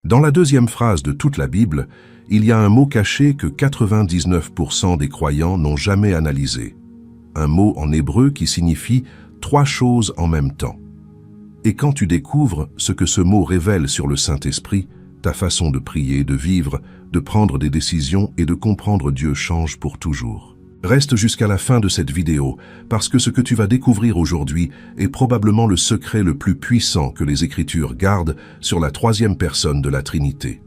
Dans la deuxième phrase de toute la Bible, il y a un mot caché que 99% des croyants n'ont jamais analysé. Un mot en hébreu qui signifie « trois choses en même temps ». Et quand tu découvres ce que ce mot révèle sur le Saint-Esprit, ta façon de prier, de vivre, de prendre des décisions et de comprendre Dieu change pour toujours. Reste jusqu'à la fin de cette vidéo, parce que ce que tu vas découvrir aujourd'hui est probablement le secret le plus puissant que les Écritures gardent sur la troisième personne de la Trinité.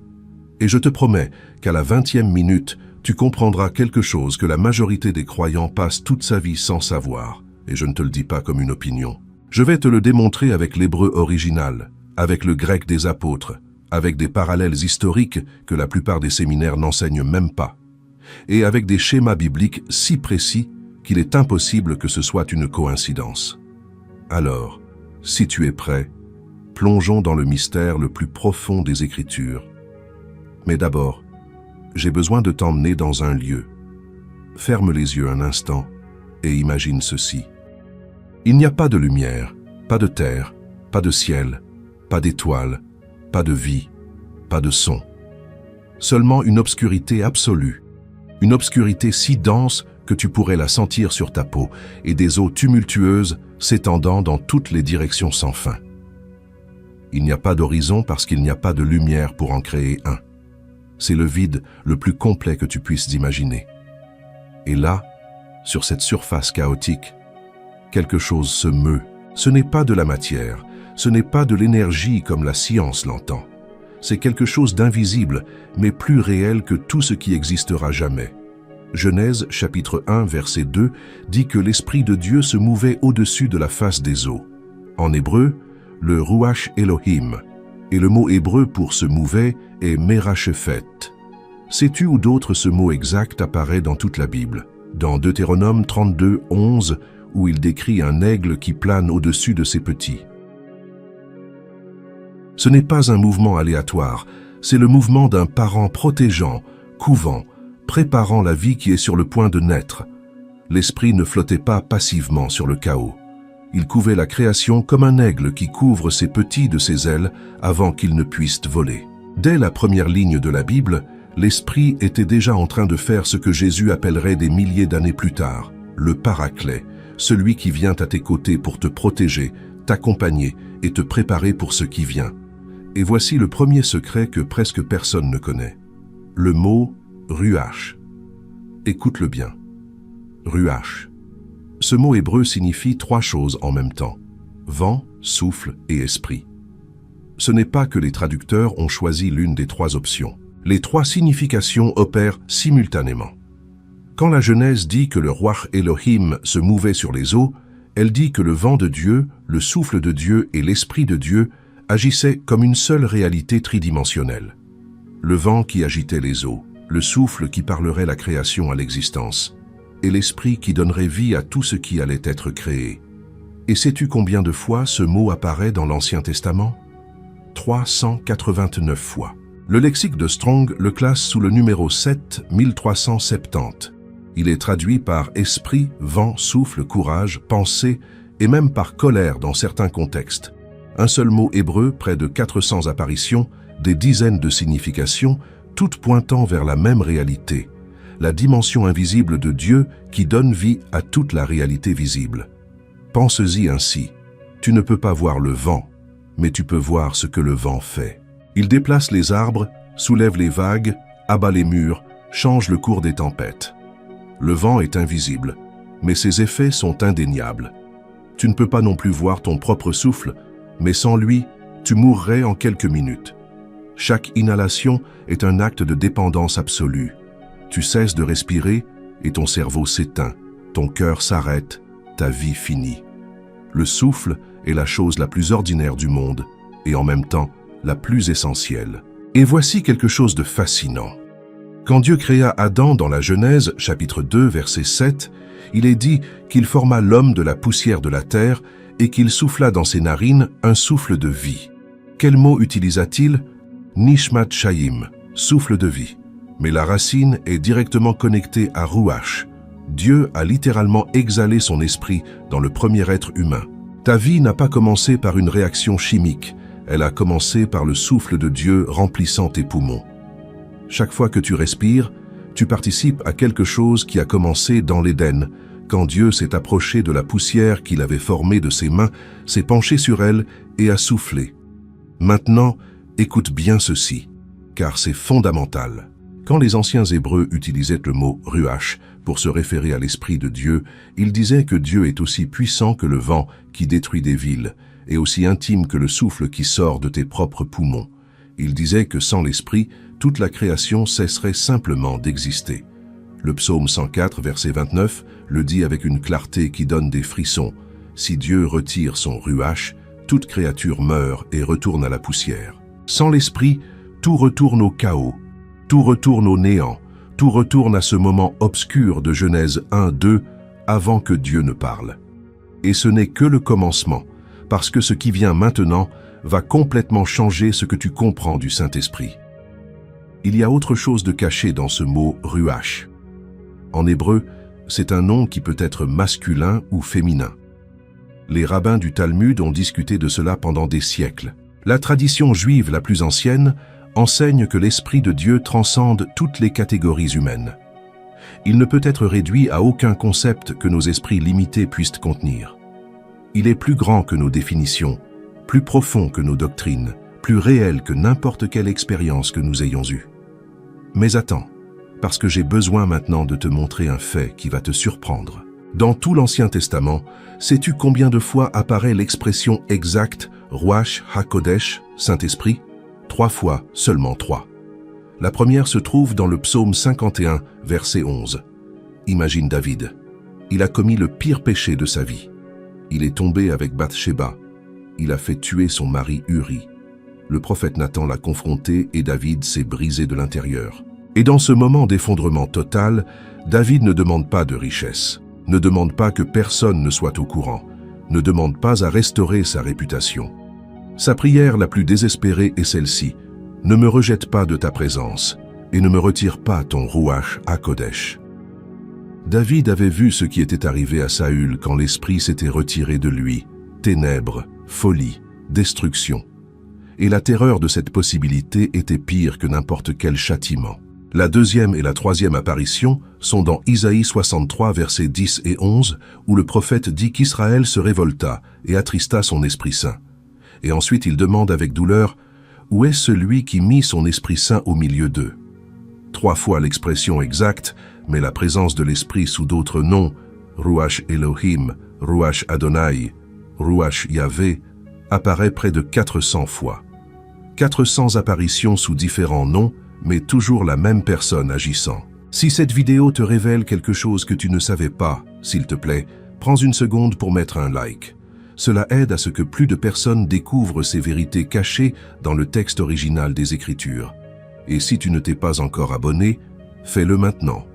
Et je te promets qu'à la 20e minute, tu comprendras quelque chose que la majorité des croyants passent toute sa vie sans savoir, et je ne te le dis pas comme une opinion. Je vais te le démontrer avec l'hébreu original, avec le grec des apôtres, avec des parallèles historiques que la plupart des séminaires n'enseignent même pas, et avec des schémas bibliques si précis qu'il est impossible que ce soit une coïncidence. Alors, si tu es prêt, plongeons dans le mystère le plus profond des Écritures. Mais d'abord, j'ai besoin de t'emmener dans un lieu. Ferme les yeux un instant et imagine ceci. Il n'y a pas de lumière, pas de terre, pas de ciel, pas d'étoiles, pas de vie, pas de son. Seulement une obscurité absolue, une obscurité si dense que tu pourrais la sentir sur ta peau et des eaux tumultueuses s'étendant dans toutes les directions sans fin. Il n'y a pas d'horizon parce qu'il n'y a pas de lumière pour en créer un. C'est le vide le plus complet que tu puisses imaginer. Et là, sur cette surface chaotique, quelque chose se meut. Ce n'est pas de la matière, ce n'est pas de l'énergie comme la science l'entend. C'est quelque chose d'invisible, mais plus réel que tout ce qui existera jamais. Genèse chapitre 1 verset 2 dit que l'Esprit de Dieu se mouvait au-dessus de la face des eaux. En hébreu, le Ruach Elohim, et le mot hébreu pour se mouver est Merachephet. Sais-tu où d'autre ce mot exact apparaît dans toute la Bible? Dans Deutéronome 32, 11, où il décrit un aigle qui plane au-dessus de ses petits. Ce n'est pas un mouvement aléatoire, c'est le mouvement d'un parent protégeant, couvant, préparant la vie qui est sur le point de naître. L'esprit ne flottait pas passivement sur le chaos. Il couvait la création comme un aigle qui couvre ses petits de ses ailes avant qu'ils ne puissent voler. Dès la première ligne de la Bible, l'Esprit était déjà en train de faire ce que Jésus appellerait des milliers d'années plus tard, le Paraclet, celui qui vient à tes côtés pour te protéger, t'accompagner et te préparer pour ce qui vient. Et voici le premier secret que presque personne ne connaît. Le mot Ruach. Écoute-le bien. Ruach. Ce mot hébreu signifie trois choses en même temps. Vent, souffle et esprit. Ce n'est pas que les traducteurs ont choisi l'une des trois options. Les trois significations opèrent simultanément. Quand la Genèse dit que le Ruach Elohim se mouvait sur les eaux, elle dit que le vent de Dieu, le souffle de Dieu et l'Esprit de Dieu agissaient comme une seule réalité tridimensionnelle. Le vent qui agitait les eaux, le souffle qui parlerait la création à l'existence, et l'Esprit qui donnerait vie à tout ce qui allait être créé. Et sais-tu combien de fois ce mot apparaît dans l'Ancien Testament? 389 fois. Le lexique de Strong le classe sous le numéro 7, 1370. Il est traduit par esprit, vent, souffle, courage, pensée et même par colère dans certains contextes. Un seul mot hébreu, près de 400 apparitions, des dizaines de significations, toutes pointant vers la même réalité, la dimension invisible de Dieu qui donne vie à toute la réalité visible. Pense-y ainsi, tu ne peux pas voir le vent, mais tu peux voir ce que le vent fait. Il déplace les arbres, soulève les vagues, abat les murs, change le cours des tempêtes. Le vent est invisible, mais ses effets sont indéniables. Tu ne peux pas non plus voir ton propre souffle, mais sans lui, tu mourrais en quelques minutes. Chaque inhalation est un acte de dépendance absolue. Tu cesses de respirer et ton cerveau s'éteint, ton cœur s'arrête, ta vie finit. Le souffle est la chose la plus ordinaire du monde et en même temps la plus essentielle. Et voici quelque chose de fascinant. Quand Dieu créa Adam dans la Genèse, chapitre 2, verset 7, il est dit qu'il forma l'homme de la poussière de la terre et qu'il souffla dans ses narines un souffle de vie. Quel mot utilisa-t-il? Nishmat Chaim, souffle de vie. Mais la racine est directement connectée à Ruach. Dieu a littéralement exhalé son esprit dans le premier être humain. Ta vie n'a pas commencé par une réaction chimique, Elle a commencé par le souffle de Dieu remplissant tes poumons. Chaque fois que tu respires, tu participes à quelque chose qui a commencé dans l'Éden, quand Dieu s'est approché de la poussière qu'il avait formée de ses mains, s'est penché sur elle et a soufflé. Maintenant, écoute bien ceci, car c'est fondamental. Quand les anciens Hébreux utilisaient le mot « ruach » pour se référer à l'Esprit de Dieu, ils disaient que Dieu est aussi puissant que le vent qui détruit des villes, et aussi intime que le souffle qui sort de tes propres poumons. Ils disaient que sans l'Esprit, toute la création cesserait simplement d'exister. Le psaume 104, verset 29, le dit avec une clarté qui donne des frissons. Si Dieu retire son ruach, toute créature meurt et retourne à la poussière. Sans l'Esprit, tout retourne au chaos, tout retourne au néant, tout retourne à ce moment obscur de Genèse 1-2, avant que Dieu ne parle. Et ce n'est que le commencement, parce que ce qui vient maintenant va complètement changer ce que tu comprends du Saint-Esprit. Il y a autre chose de caché dans ce mot « ruach ». En hébreu, c'est un nom qui peut être masculin ou féminin. Les rabbins du Talmud ont discuté de cela pendant des siècles. La tradition juive la plus ancienne enseigne que l'Esprit de Dieu transcende toutes les catégories humaines. Il ne peut être réduit à aucun concept que nos esprits limités puissent contenir. Il est plus grand que nos définitions, plus profond que nos doctrines, plus réel que n'importe quelle expérience que nous ayons eue. Mais attends, parce que j'ai besoin maintenant de te montrer un fait qui va te surprendre. Dans tout l'Ancien Testament, sais-tu combien de fois apparaît l'expression exacte « Ruach HaKodesh » Saint-Esprit? 3 fois, seulement 3. La première se trouve dans le psaume 51, verset 11. Imagine David. Il a commis le pire péché de sa vie. Il est tombé avec Bathsheba. Il a fait tuer son mari Uri. Le prophète Nathan l'a confronté et David s'est brisé de l'intérieur. Et dans ce moment d'effondrement total, David ne demande pas de richesse, ne demande pas que personne ne soit au courant, ne demande pas à restaurer sa réputation. Sa prière la plus désespérée est celle-ci: « Ne me rejette pas de ta présence et ne me retire pas ton Ruach HaKodesh ». David avait vu ce qui était arrivé à Saül quand l'Esprit s'était retiré de lui: ténèbres, folie, destruction. Et la terreur de cette possibilité était pire que n'importe quel châtiment. La deuxième et la troisième apparition sont dans Isaïe 63, versets 10 et 11, où le prophète dit qu'Israël se révolta et attrista son Esprit Saint. Et ensuite il demande avec douleur: « Où est celui qui mit son Esprit Saint au milieu d'eux » 3 fois l'expression exacte, mais la présence de l'Esprit sous d'autres noms, Ruach Elohim, Ruach Adonai, Ruach Yahvé, apparaît près de 400 fois. 400 apparitions sous différents noms, mais toujours la même personne agissant. Si cette vidéo te révèle quelque chose que tu ne savais pas, s'il te plaît, prends une seconde pour mettre un like. Cela aide à ce que plus de personnes découvrent ces vérités cachées dans le texte original des Écritures. Et si tu ne t'es pas encore abonné, fais-le maintenant,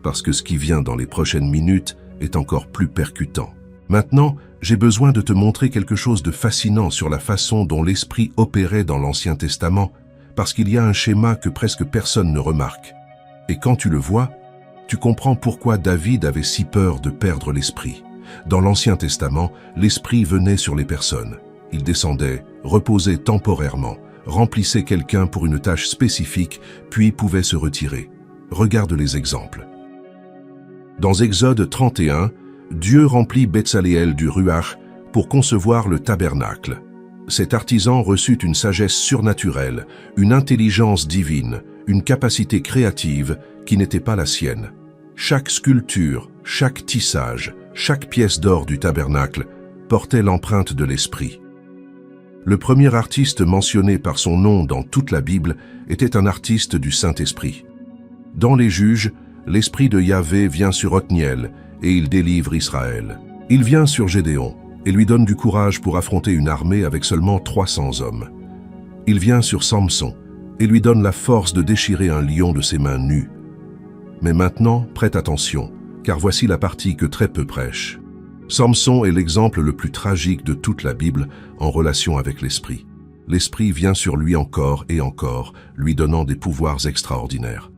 parce que ce qui vient dans les prochaines minutes est encore plus percutant. Maintenant, j'ai besoin de te montrer quelque chose de fascinant sur la façon dont l'Esprit opérait dans l'Ancien Testament, parce qu'il y a un schéma que presque personne ne remarque. Et quand tu le vois, tu comprends pourquoi David avait si peur de perdre l'Esprit. Dans l'Ancien Testament, l'Esprit venait sur les personnes. Il descendait, reposait temporairement, remplissait quelqu'un pour une tâche spécifique, puis pouvait se retirer. Regarde les exemples. Dans Exode 31, Dieu remplit Betsaléel du Ruach pour concevoir le tabernacle. Cet artisan reçut une sagesse surnaturelle, une intelligence divine, une capacité créative qui n'était pas la sienne. Chaque sculpture, chaque tissage, chaque pièce d'or du tabernacle portait l'empreinte de l'Esprit. Le premier artiste mentionné par son nom dans toute la Bible était un artiste du Saint-Esprit. Dans les Juges, l'Esprit de Yahvé vient sur Othniel et il délivre Israël. Il vient sur Gédéon et lui donne du courage pour affronter une armée avec seulement 300 hommes. Il vient sur Samson et lui donne la force de déchirer un lion de ses mains nues. Mais maintenant, prête attention, car voici la partie que très peu prêchent. Samson est l'exemple le plus tragique de toute la Bible en relation avec l'Esprit. L'Esprit vient sur lui encore et encore, lui donnant des pouvoirs extraordinaires.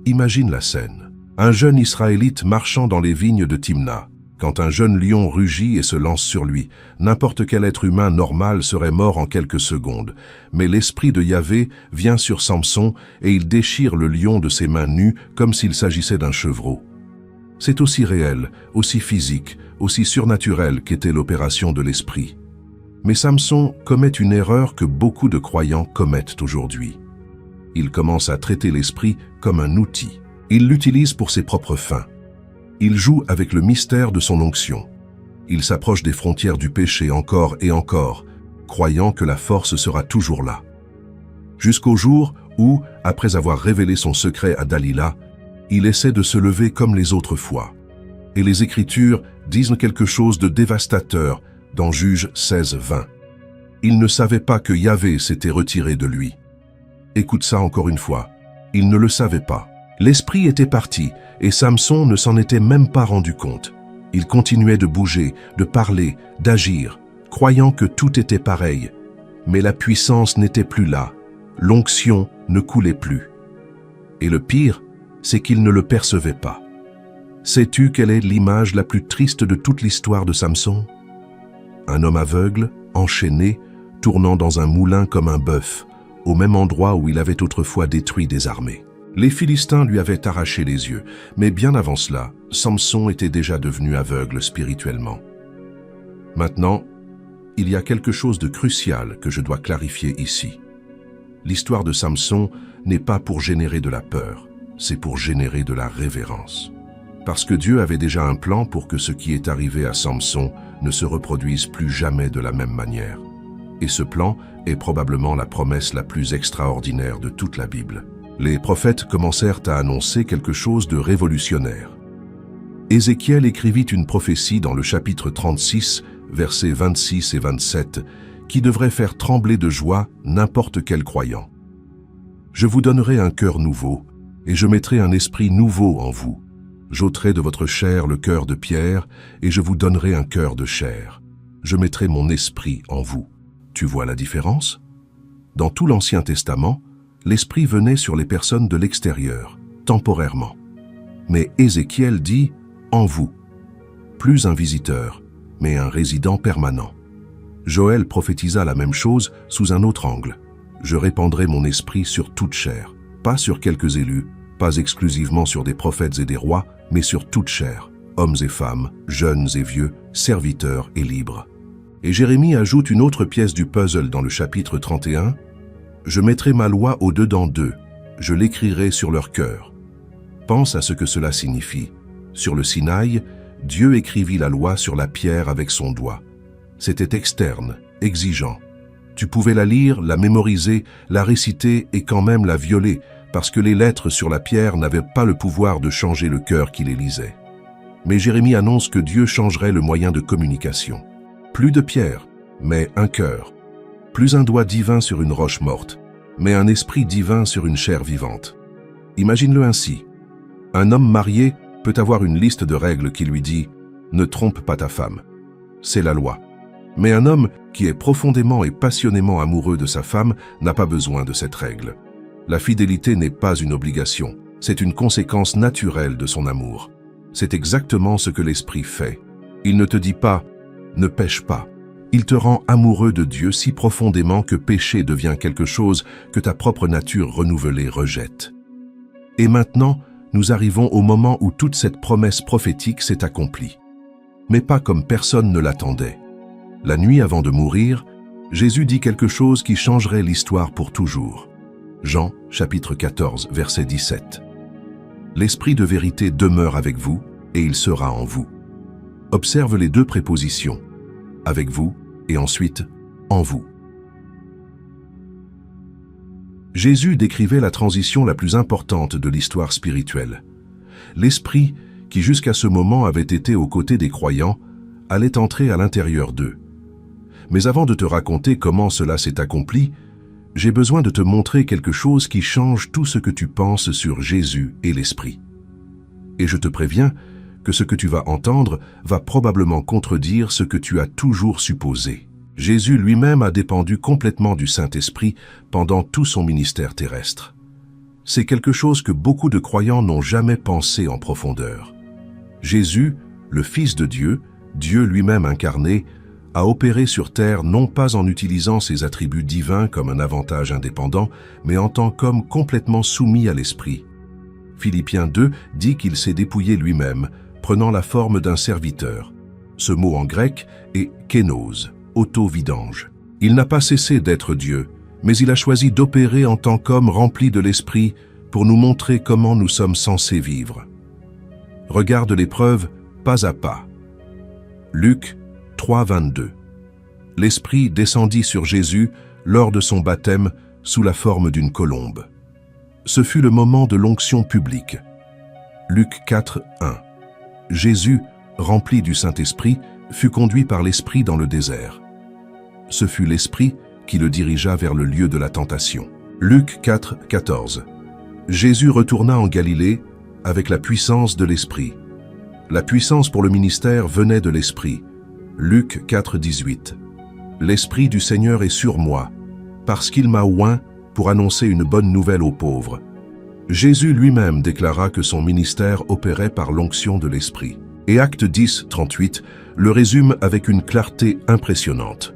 Imagine la scène. Un jeune Israélite marchant dans les vignes de Timna. Quand un jeune lion rugit et se lance sur lui, n'importe quel être humain normal serait mort en quelques secondes. Mais l'esprit de Yahvé vient sur Samson et il déchire le lion de ses mains nues comme s'il s'agissait d'un chevreau. C'est aussi réel, aussi physique, aussi surnaturel qu'était l'opération de l'esprit. Mais Samson commet une erreur que beaucoup de croyants commettent aujourd'hui. Il commence à traiter l'esprit comme un outil. Il l'utilise pour ses propres fins. Il joue avec le mystère de son onction. Il s'approche des frontières du péché encore et encore, croyant que la force sera toujours là. Jusqu'au jour où, après avoir révélé son secret à Dalila, il essaie de se lever comme les autres fois. Et les Écritures disent quelque chose de dévastateur dans Juge 16:20. Il ne savait pas que Yahvé s'était retiré de lui. Écoute ça encore une fois. Il ne le savait pas. L'esprit était parti et Samson ne s'en était même pas rendu compte. Il continuait de bouger, de parler, d'agir, croyant que tout était pareil. Mais la puissance n'était plus là. L'onction ne coulait plus. Et le pire, c'est qu'il ne le percevait pas. Sais-tu quelle est l'image la plus triste de toute l'histoire de Samson? Un homme aveugle, enchaîné, tournant dans un moulin comme un bœuf, au même endroit où il avait autrefois détruit des armées. Les Philistins lui avaient arraché les yeux, mais bien avant cela, Samson était déjà devenu aveugle spirituellement. Maintenant, il y a quelque chose de crucial que je dois clarifier ici. L'histoire de Samson n'est pas pour générer de la peur, c'est pour générer de la révérence. Parce que Dieu avait déjà un plan pour que ce qui est arrivé à Samson ne se reproduise plus jamais de la même manière. Et ce plan est probablement la promesse la plus extraordinaire de toute la Bible. Les prophètes commencèrent à annoncer quelque chose de révolutionnaire. Ézéchiel écrivit une prophétie dans le chapitre 36, versets 26 et 27, qui devrait faire trembler de joie n'importe quel croyant. « Je vous donnerai un cœur nouveau, et je mettrai un esprit nouveau en vous. J'ôterai de votre chair le cœur de pierre, et je vous donnerai un cœur de chair. Je mettrai mon esprit en vous. » Tu vois la différence? Dans tout l'Ancien Testament, l'Esprit venait sur les personnes de l'extérieur, temporairement. Mais Ézéchiel dit « en vous ». Plus un visiteur, mais un résident permanent. Joël prophétisa la même chose sous un autre angle. « Je répandrai mon esprit sur toute chair, pas sur quelques élus, pas exclusivement sur des prophètes et des rois, mais sur toute chair, hommes et femmes, jeunes et vieux, serviteurs et libres. » Et Jérémie ajoute une autre pièce du puzzle dans le chapitre 31. « Je mettrai ma loi au-dedans d'eux, je l'écrirai sur leur cœur. » Pense à ce que cela signifie. Sur le Sinaï, Dieu écrivit la loi sur la pierre avec son doigt. C'était externe, exigeant. Tu pouvais la lire, la mémoriser, la réciter et quand même la violer, parce que les lettres sur la pierre n'avaient pas le pouvoir de changer le cœur qui les lisait. Mais Jérémie annonce que Dieu changerait le moyen de communication. Plus de pierre, mais un cœur. Plus un doigt divin sur une roche morte, mais un esprit divin sur une chair vivante. Imagine-le ainsi. Un homme marié peut avoir une liste de règles qui lui dit « Ne trompe pas ta femme ». C'est la loi. Mais un homme qui est profondément et passionnément amoureux de sa femme n'a pas besoin de cette règle. La fidélité n'est pas une obligation, c'est une conséquence naturelle de son amour. C'est exactement ce que l'Esprit fait. Il ne te dit pas « Ne pêche pas ». Il te rend amoureux de Dieu si profondément que péché devient quelque chose que ta propre nature renouvelée rejette. Et maintenant, nous arrivons au moment où toute cette promesse prophétique s'est accomplie. Mais pas comme personne ne l'attendait. La nuit avant de mourir, Jésus dit quelque chose qui changerait l'histoire pour toujours. Jean, chapitre 14, verset 17. « L'Esprit de vérité demeure avec vous, et il sera en vous. » Observe les deux prépositions, « avec vous » et ensuite « en vous ». Jésus décrivait la transition la plus importante de l'histoire spirituelle. L'Esprit, qui jusqu'à ce moment avait été aux côtés des croyants, allait entrer à l'intérieur d'eux. Mais avant de te raconter comment cela s'est accompli, j'ai besoin de te montrer quelque chose qui change tout ce que tu penses sur Jésus et l'Esprit. Et je te préviens que ce que tu vas entendre va probablement contredire ce que tu as toujours supposé. Jésus lui-même a dépendu complètement du Saint-Esprit pendant tout son ministère terrestre. C'est quelque chose que beaucoup de croyants n'ont jamais pensé en profondeur. Jésus, le Fils de Dieu, Dieu lui-même incarné, a opéré sur terre non pas en utilisant ses attributs divins comme un avantage indépendant, mais en tant qu'homme complètement soumis à l'Esprit. Philippiens 2 dit qu'il s'est dépouillé lui-même, prenant la forme d'un serviteur. Ce mot en grec est kénos, auto-vidange. Il n'a pas cessé d'être Dieu, mais il a choisi d'opérer en tant qu'homme rempli de l'Esprit pour nous montrer comment nous sommes censés vivre. Regarde l'épreuve pas à pas. Luc 3, 22. L'Esprit descendit sur Jésus lors de son baptême sous la forme d'une colombe. Ce fut le moment de l'onction publique. Luc 4, 1. Jésus, rempli du Saint-Esprit, fut conduit par l'Esprit dans le désert. Ce fut l'Esprit qui le dirigea vers le lieu de la tentation. Luc 4, 14. Jésus retourna en Galilée avec la puissance de l'Esprit. La puissance pour le ministère venait de l'Esprit. Luc 4, 18. L'Esprit du Seigneur est sur moi, parce qu'il m'a oint pour annoncer une bonne nouvelle aux pauvres. Jésus lui-même déclara que son ministère opérait par l'onction de l'Esprit. Et Acte 10, 38 le résume avec une clarté impressionnante.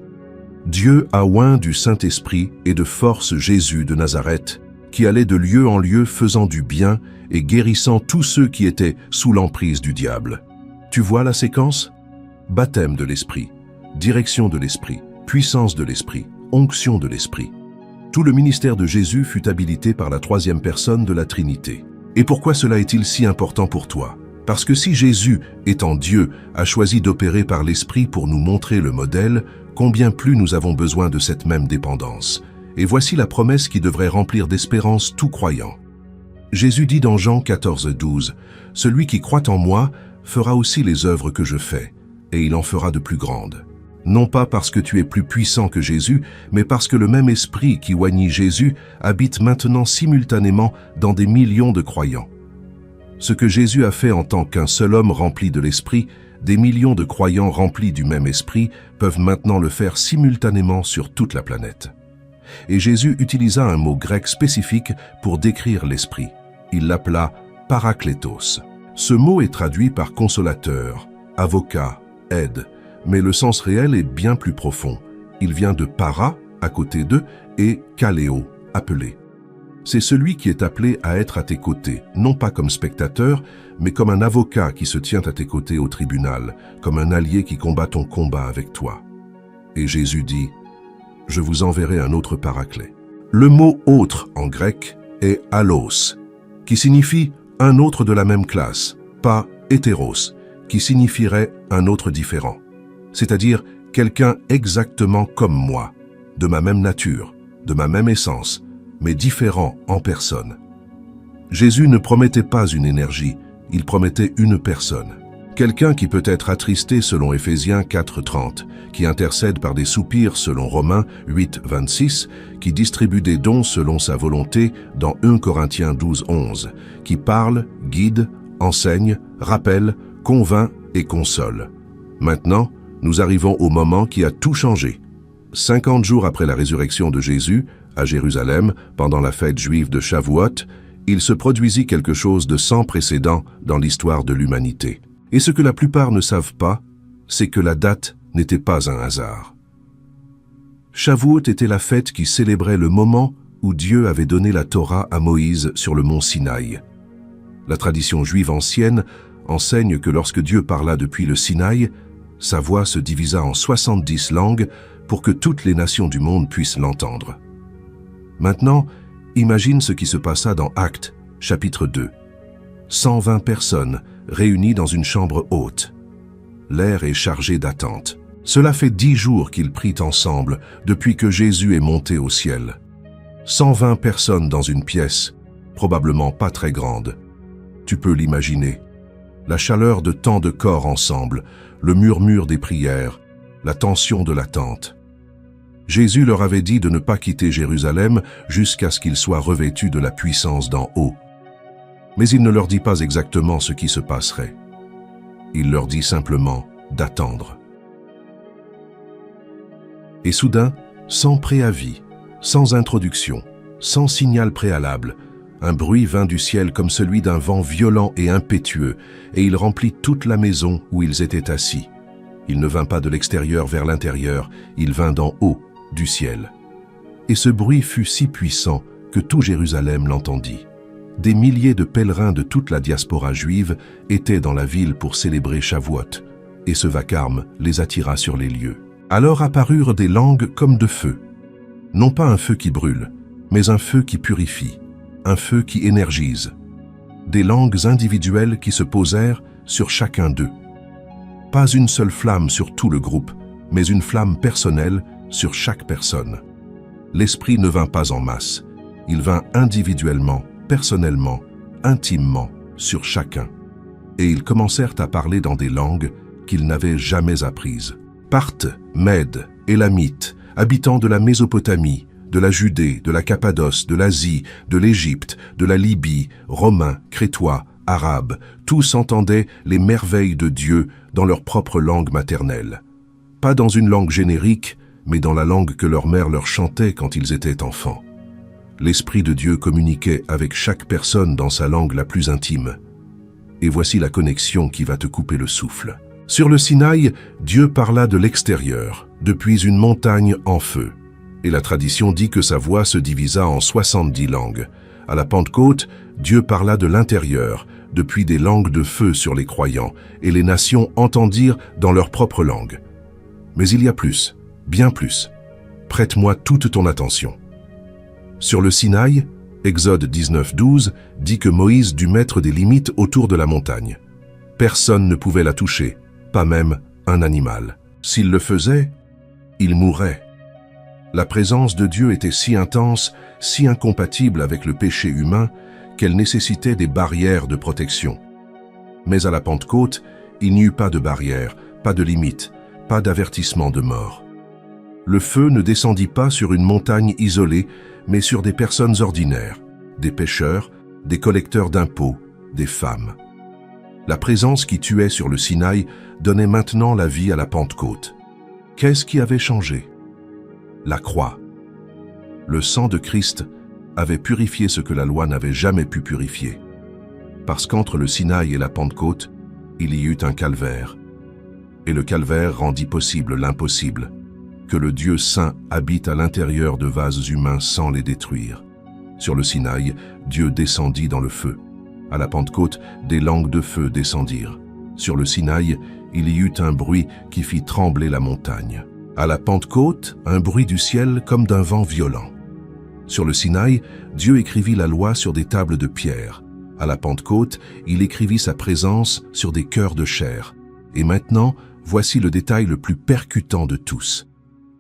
Dieu a oint du Saint-Esprit et de force Jésus de Nazareth, qui allait de lieu en lieu faisant du bien et guérissant tous ceux qui étaient sous l'emprise du diable. Tu vois la séquence? Baptême de l'Esprit, direction de l'Esprit, puissance de l'Esprit, onction de l'Esprit. Tout le ministère de Jésus fut habilité par la troisième personne de la Trinité. Et pourquoi cela est-il si important pour toi? Parce que si Jésus, étant Dieu, a choisi d'opérer par l'Esprit pour nous montrer le modèle, combien plus nous avons besoin de cette même dépendance. Et voici la promesse qui devrait remplir d'espérance tout croyant. Jésus dit dans Jean 14, 12, « Celui qui croit en moi fera aussi les œuvres que je fais, et il en fera de plus grandes. » Non pas parce que tu es plus puissant que Jésus, mais parce que le même Esprit qui oignit Jésus habite maintenant simultanément dans des millions de croyants. Ce que Jésus a fait en tant qu'un seul homme rempli de l'Esprit, des millions de croyants remplis du même Esprit peuvent maintenant le faire simultanément sur toute la planète. Et Jésus utilisa un mot grec spécifique pour décrire l'Esprit. Il l'appela « paraklétos ». Ce mot est traduit par « consolateur »,« avocat »,« aide », mais le sens réel est bien plus profond. Il vient de « para », à côté de, et « kaléo », appelé. C'est celui qui est appelé à être à tes côtés, non pas comme spectateur, mais comme un avocat qui se tient à tes côtés au tribunal, comme un allié qui combat ton combat avec toi. Et Jésus dit « Je vous enverrai un autre paraclet ». Le mot « autre » en grec est « allos », qui signifie « un autre de la même classe », pas « hétéros », qui signifierait « un autre différent », c'est-à-dire quelqu'un exactement comme moi, de ma même nature, de ma même essence, mais différent en personne. Jésus ne promettait pas une énergie, il promettait une personne. Quelqu'un qui peut être attristé selon Éphésiens 4:30, qui intercède par des soupirs selon Romains 8:26, qui distribue des dons selon sa volonté dans 1 Corinthiens 12:11, qui parle, guide, enseigne, rappelle, convainc et console. Maintenant, nous arrivons au moment qui a tout changé. 50 jours après la résurrection de Jésus, à Jérusalem, pendant la fête juive de Shavuot, il se produisit quelque chose de sans précédent dans l'histoire de l'humanité. Et ce que la plupart ne savent pas, c'est que la date n'était pas un hasard. Shavuot était la fête qui célébrait le moment où Dieu avait donné la Torah à Moïse sur le mont Sinaï. La tradition juive ancienne enseigne que lorsque Dieu parla depuis le Sinaï, sa voix se divisa en 70 langues pour que toutes les nations du monde puissent l'entendre. Maintenant, imagine ce qui se passa dans Actes, chapitre 2. 120 personnes réunies dans une chambre haute. L'air est chargé d'attente. Cela fait 10 jours qu'ils prient ensemble depuis que Jésus est monté au ciel. 120 personnes dans une pièce, probablement pas très grande. Tu peux l'imaginer. La chaleur de tant de corps ensemble, le murmure des prières, la tension de l'attente. Jésus leur avait dit de ne pas quitter Jérusalem jusqu'à ce qu'ils soient revêtus de la puissance d'en haut. Mais il ne leur dit pas exactement ce qui se passerait. Il leur dit simplement d'attendre. Et soudain, sans préavis, sans introduction, sans signal préalable, Un bruit vint du ciel comme celui d'un vent violent et impétueux, et il remplit toute la maison où ils étaient assis. Il ne vint pas de l'extérieur vers l'intérieur, il vint d'en haut, du ciel. Et ce bruit fut si puissant que tout Jérusalem l'entendit. Des milliers de pèlerins de toute la diaspora juive étaient dans la ville pour célébrer Shavuot, et ce vacarme les attira sur les lieux. Alors apparurent des langues comme de feu. Non pas un feu qui brûle, mais un feu qui purifie, un feu qui énergise. Des langues individuelles qui se posèrent sur chacun d'eux. Pas une seule flamme sur tout le groupe, mais une flamme personnelle sur chaque personne. L'Esprit ne vint pas en masse, il vint individuellement, personnellement, intimement, sur chacun. Et ils commencèrent à parler dans des langues qu'ils n'avaient jamais apprises. Parthes, Mèdes, Élamites, habitants de la Mésopotamie, de la Judée, de la Cappadoce, de l'Asie, de l'Égypte, de la Libye, Romains, Crétois, Arabes, tous entendaient les merveilles de Dieu dans leur propre langue maternelle. Pas dans une langue générique, mais dans la langue que leur mère leur chantait quand ils étaient enfants. L'Esprit de Dieu communiquait avec chaque personne dans sa langue la plus intime. Et voici la connexion qui va te couper le souffle. Sur le Sinaï, Dieu parla de l'extérieur, depuis une montagne en feu. Et la tradition dit que sa voix se divisa en 70 langues. À la Pentecôte, Dieu parla de l'intérieur, depuis des langues de feu sur les croyants, et les nations entendirent dans leur propre langue. Mais il y a plus, bien plus. Prête-moi toute ton attention. Sur le Sinaï, Exode 19:12 dit que Moïse dut mettre des limites autour de la montagne. Personne ne pouvait la toucher, pas même un animal. S'il le faisait, il mourrait. La présence de Dieu était si intense, si incompatible avec le péché humain, qu'elle nécessitait des barrières de protection. Mais à la Pentecôte, il n'y eut pas de barrière, pas de limite, pas d'avertissement de mort. Le feu ne descendit pas sur une montagne isolée, mais sur des personnes ordinaires, des pêcheurs, des collecteurs d'impôts, des femmes. La présence qui tuait sur le Sinaï donnait maintenant la vie à la Pentecôte. Qu'est-ce qui avait changé? La croix. Le sang de Christ avait purifié ce que la loi n'avait jamais pu purifier. Parce qu'entre le Sinaï et la Pentecôte, il y eut un calvaire. Et le calvaire rendit possible l'impossible, que le Dieu saint habite à l'intérieur de vases humains sans les détruire. Sur le Sinaï, Dieu descendit dans le feu. À la Pentecôte, des langues de feu descendirent. Sur le Sinaï, il y eut un bruit qui fit trembler la montagne. À la Pentecôte, un bruit du ciel comme d'un vent violent. Sur le Sinaï, Dieu écrivit la loi sur des tables de pierre. À la Pentecôte, il écrivit sa présence sur des cœurs de chair. Et maintenant, voici le détail le plus percutant de tous.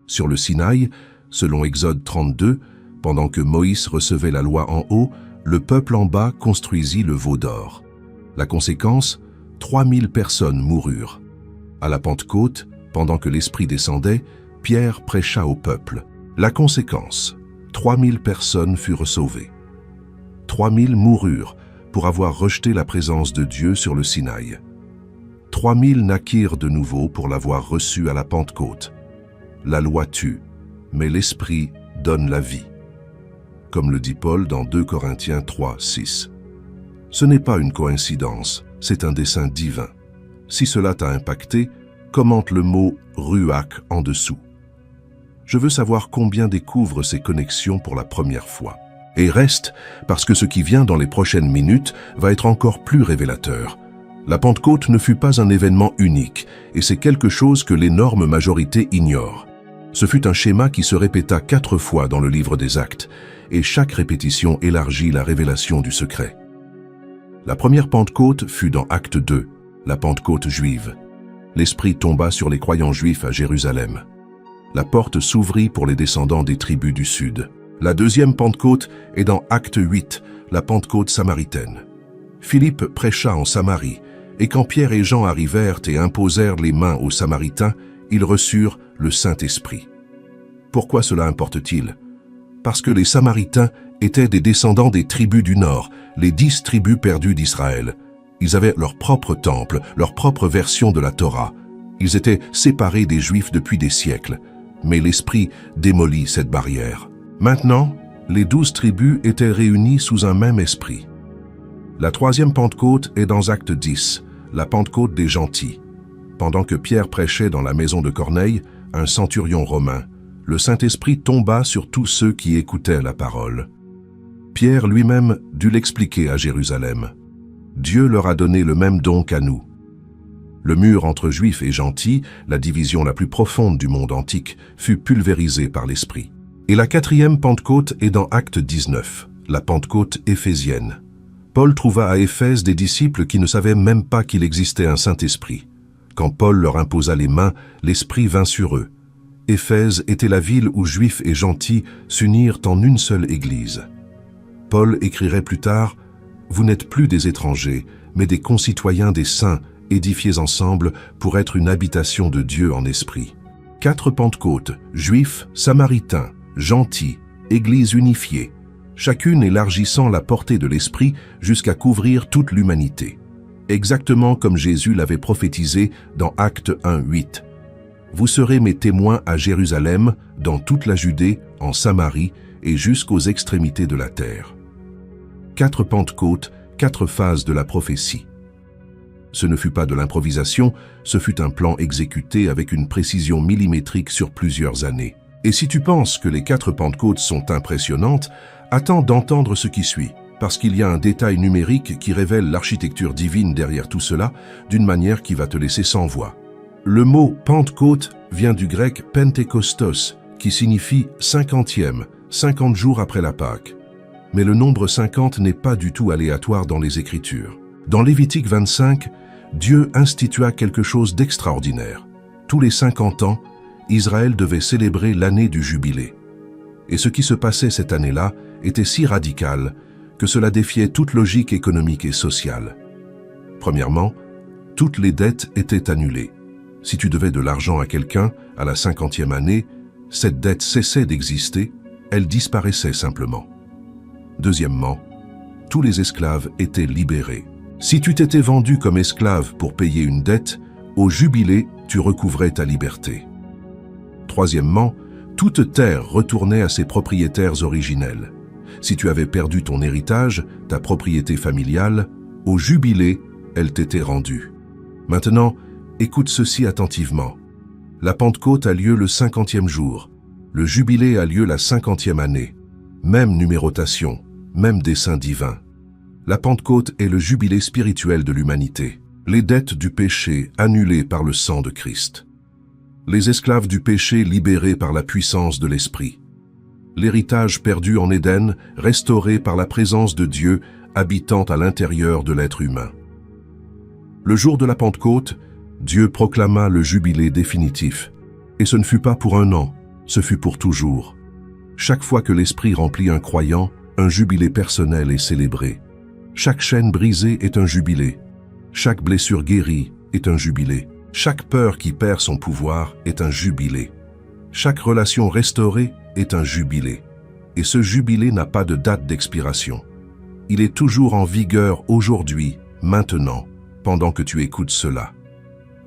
Sur le Sinaï, selon Exode 32, pendant que Moïse recevait la loi en haut, le peuple en bas construisit le veau d'or. La conséquence, 3000 personnes moururent. À la Pentecôte, pendant que l'Esprit descendait, Pierre prêcha au peuple. La conséquence, 3000 personnes furent sauvées. 3000 moururent pour avoir rejeté la présence de Dieu sur le Sinaï. 3000 naquirent de nouveau pour l'avoir reçue à la Pentecôte. La loi tue, mais l'Esprit donne la vie. Comme le dit Paul dans 2 Corinthiens 3:6. Ce n'est pas une coïncidence, c'est un dessein divin. Si cela t'a impacté, commente le mot « ruach » en dessous. Je veux savoir combien découvrent ces connexions pour la première fois. Et reste, parce que ce qui vient dans les prochaines minutes va être encore plus révélateur. La Pentecôte ne fut pas un événement unique, et c'est quelque chose que l'énorme majorité ignore. Ce fut un schéma qui se répéta 4 fois dans le livre des Actes, et chaque répétition élargit la révélation du secret. La première Pentecôte fut dans Acte 2, la Pentecôte juive. L'Esprit tomba sur les croyants juifs à Jérusalem. La porte s'ouvrit pour les descendants des tribus du Sud. La deuxième Pentecôte est dans Acte 8, la Pentecôte samaritaine. Philippe prêcha en Samarie, et quand Pierre et Jean arrivèrent et imposèrent les mains aux Samaritains, ils reçurent le Saint-Esprit. Pourquoi cela importe-t-il? Parce que les Samaritains étaient des descendants des tribus du Nord, les 10 tribus perdues d'Israël. Ils avaient leur propre temple, leur propre version de la Torah. Ils étaient séparés des Juifs depuis des siècles, mais l'Esprit démolit cette barrière. Maintenant, les 12 tribus étaient réunies sous un même esprit. La troisième Pentecôte est dans Acte 10, la Pentecôte des gentils. Pendant que Pierre prêchait dans la maison de Corneille, un centurion romain, le Saint-Esprit tomba sur tous ceux qui écoutaient la parole. Pierre lui-même dut l'expliquer à Jérusalem. Dieu leur a donné le même don qu'à nous. Le mur entre juifs et gentils, la division la plus profonde du monde antique, fut pulvérisé par l'Esprit. Et la quatrième Pentecôte est dans Acte 19, la Pentecôte éphésienne. Paul trouva à Éphèse des disciples qui ne savaient même pas qu'il existait un Saint-Esprit. Quand Paul leur imposa les mains, l'Esprit vint sur eux. Éphèse était la ville où juifs et gentils s'unirent en une seule Église. Paul écrirait plus tard « Vous n'êtes plus des étrangers, mais des concitoyens des saints, édifiés ensemble pour être une habitation de Dieu en esprit. » 4 Pentecôtes, juifs, samaritains, gentils, Église unifiée, chacune élargissant la portée de l'Esprit jusqu'à couvrir toute l'humanité. Exactement comme Jésus l'avait prophétisé dans Acte 1:8. Vous serez mes témoins à Jérusalem, dans toute la Judée, en Samarie et jusqu'aux extrémités de la terre. 4 Pentecôtes, 4 phases de la prophétie. Ce ne fut pas de l'improvisation, ce fut un plan exécuté avec une précision millimétrique sur plusieurs années. Et si tu penses que les 4 Pentecôtes sont impressionnantes, attends d'entendre ce qui suit, parce qu'il y a un détail numérique qui révèle l'architecture divine derrière tout cela, d'une manière qui va te laisser sans voix. Le mot Pentecôte vient du grec Pentekostos, qui signifie 50e, 50 jours après la Pâque. Mais le nombre 50 n'est pas du tout aléatoire dans les Écritures. Dans Lévitique 25, Dieu institua quelque chose d'extraordinaire. Tous les 50 ans, Israël devait célébrer l'année du jubilé. Et ce qui se passait cette année-là était si radical que cela défiait toute logique économique et sociale. Premièrement, toutes les dettes étaient annulées. Si tu devais de l'argent à quelqu'un à la 50e année, cette dette cessait d'exister, elle disparaissait simplement. Deuxièmement, tous les esclaves étaient libérés. Si tu t'étais vendu comme esclave pour payer une dette, au jubilé, tu recouvrais ta liberté. Troisièmement, toute terre retournait à ses propriétaires originels. Si tu avais perdu ton héritage, ta propriété familiale, au jubilé, elle t'était rendue. Maintenant, écoute ceci attentivement. La Pentecôte a lieu le 50e jour. Le jubilé a lieu la 50e année. Même numérotation, même dessein divin. La Pentecôte est le jubilé spirituel de l'humanité. Les dettes du péché annulées par le sang de Christ. Les esclaves du péché libérés par la puissance de l'Esprit. L'héritage perdu en Éden restauré par la présence de Dieu habitant à l'intérieur de l'être humain. Le jour de la Pentecôte, Dieu proclama le jubilé définitif. Et ce ne fut pas pour un an, ce fut pour toujours. Chaque fois que l'Esprit remplit un croyant, un jubilé personnel est célébré. Chaque chaîne brisée est un jubilé. Chaque blessure guérie est un jubilé. Chaque peur qui perd son pouvoir est un jubilé. Chaque relation restaurée est un jubilé. Et ce jubilé n'a pas de date d'expiration. Il est toujours en vigueur aujourd'hui, maintenant, pendant que tu écoutes cela.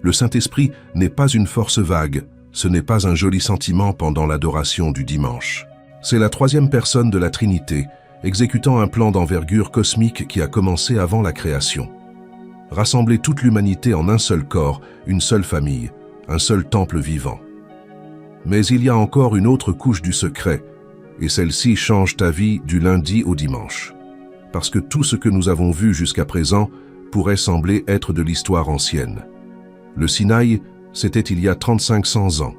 Le Saint-Esprit n'est pas une force vague, ce n'est pas un joli sentiment pendant l'adoration du dimanche. C'est la troisième personne de la Trinité, exécutant un plan d'envergure cosmique qui a commencé avant la création. Rassembler toute l'humanité en un seul corps, une seule famille, un seul temple vivant. Mais il y a encore une autre couche du secret, et celle-ci change ta vie du lundi au dimanche. Parce que tout ce que nous avons vu jusqu'à présent pourrait sembler être de l'histoire ancienne. Le Sinaï, c'était il y a 3500 ans.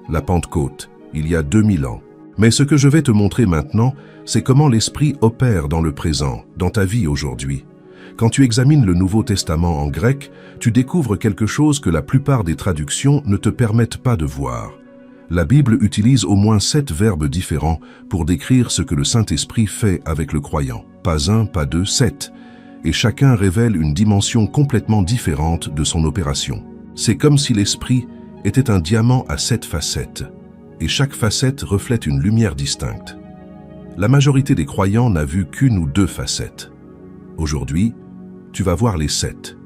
La Pentecôte, il y a 2000 ans. Mais ce que je vais te montrer maintenant, c'est comment l'Esprit opère dans le présent, dans ta vie aujourd'hui. Quand tu examines le Nouveau Testament en grec, tu découvres quelque chose que la plupart des traductions ne te permettent pas de voir. La Bible utilise au moins 7 verbes différents pour décrire ce que le Saint-Esprit fait avec le croyant. Pas 1, pas 2, 7. Et chacun révèle une dimension complètement différente de son opération. C'est comme si l'Esprit était un diamant à 7 facettes. Et chaque facette reflète une lumière distincte. La majorité des croyants n'a vu qu'une ou 2 facettes. Aujourd'hui, tu vas voir les 7.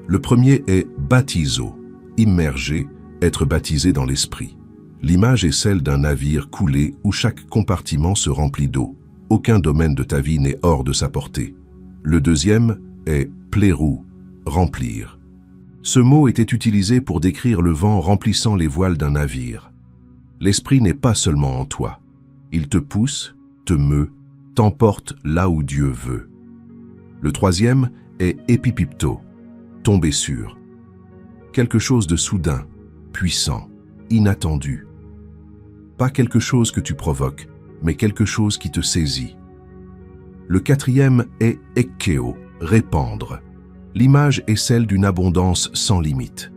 Le premier est baptizo, immerger, être baptisé dans l'Esprit. L'image est celle d'un navire coulé où chaque compartiment se remplit d'eau. aucun domaine de ta vie n'est hors de sa portée. Le deuxième est plerou, remplir. Ce mot était utilisé pour décrire le vent remplissant les voiles d'un navire. L'esprit n'est pas seulement en toi. Il te pousse, te meut, t'emporte là où Dieu veut. Le troisième est épipipto, tomber sur. Quelque chose de soudain, puissant, inattendu. Pas quelque chose que tu provoques, mais quelque chose qui te saisit. Le quatrième est ekkeo, répandre. L'image est celle d'une abondance sans limite.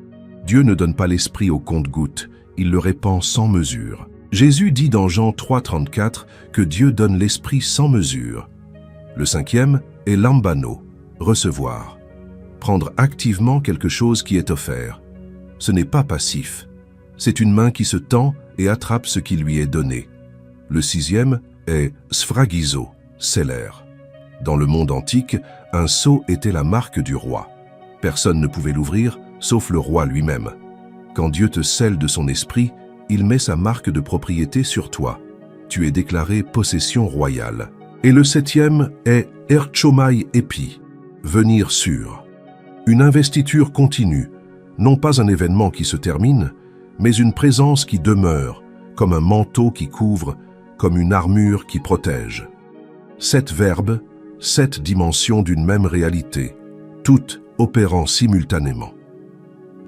Dieu ne donne pas l'esprit au compte-gouttes, il le répand sans mesure. Jésus dit dans Jean 3,34 que Dieu donne l'esprit sans mesure. Le cinquième est lambano, recevoir. Prendre activement quelque chose qui est offert. Ce n'est pas passif. C'est une main qui se tend et attrape ce qui lui est donné. Le sixième est sphragizo, celler. Dans le monde antique, un sceau était la marque du roi. Personne ne pouvait l'ouvrir, sauf le roi lui-même. Quand Dieu te scelle de son esprit, il met sa marque de propriété sur toi. Tu es déclaré possession royale. Et le septième est erchomai epi, venir sur. Une investiture continue, non pas un événement qui se termine, mais une présence qui demeure, comme un manteau qui couvre, comme une armure qui protège. 7 verbes, 7 dimensions d'une même réalité, toutes opérant simultanément.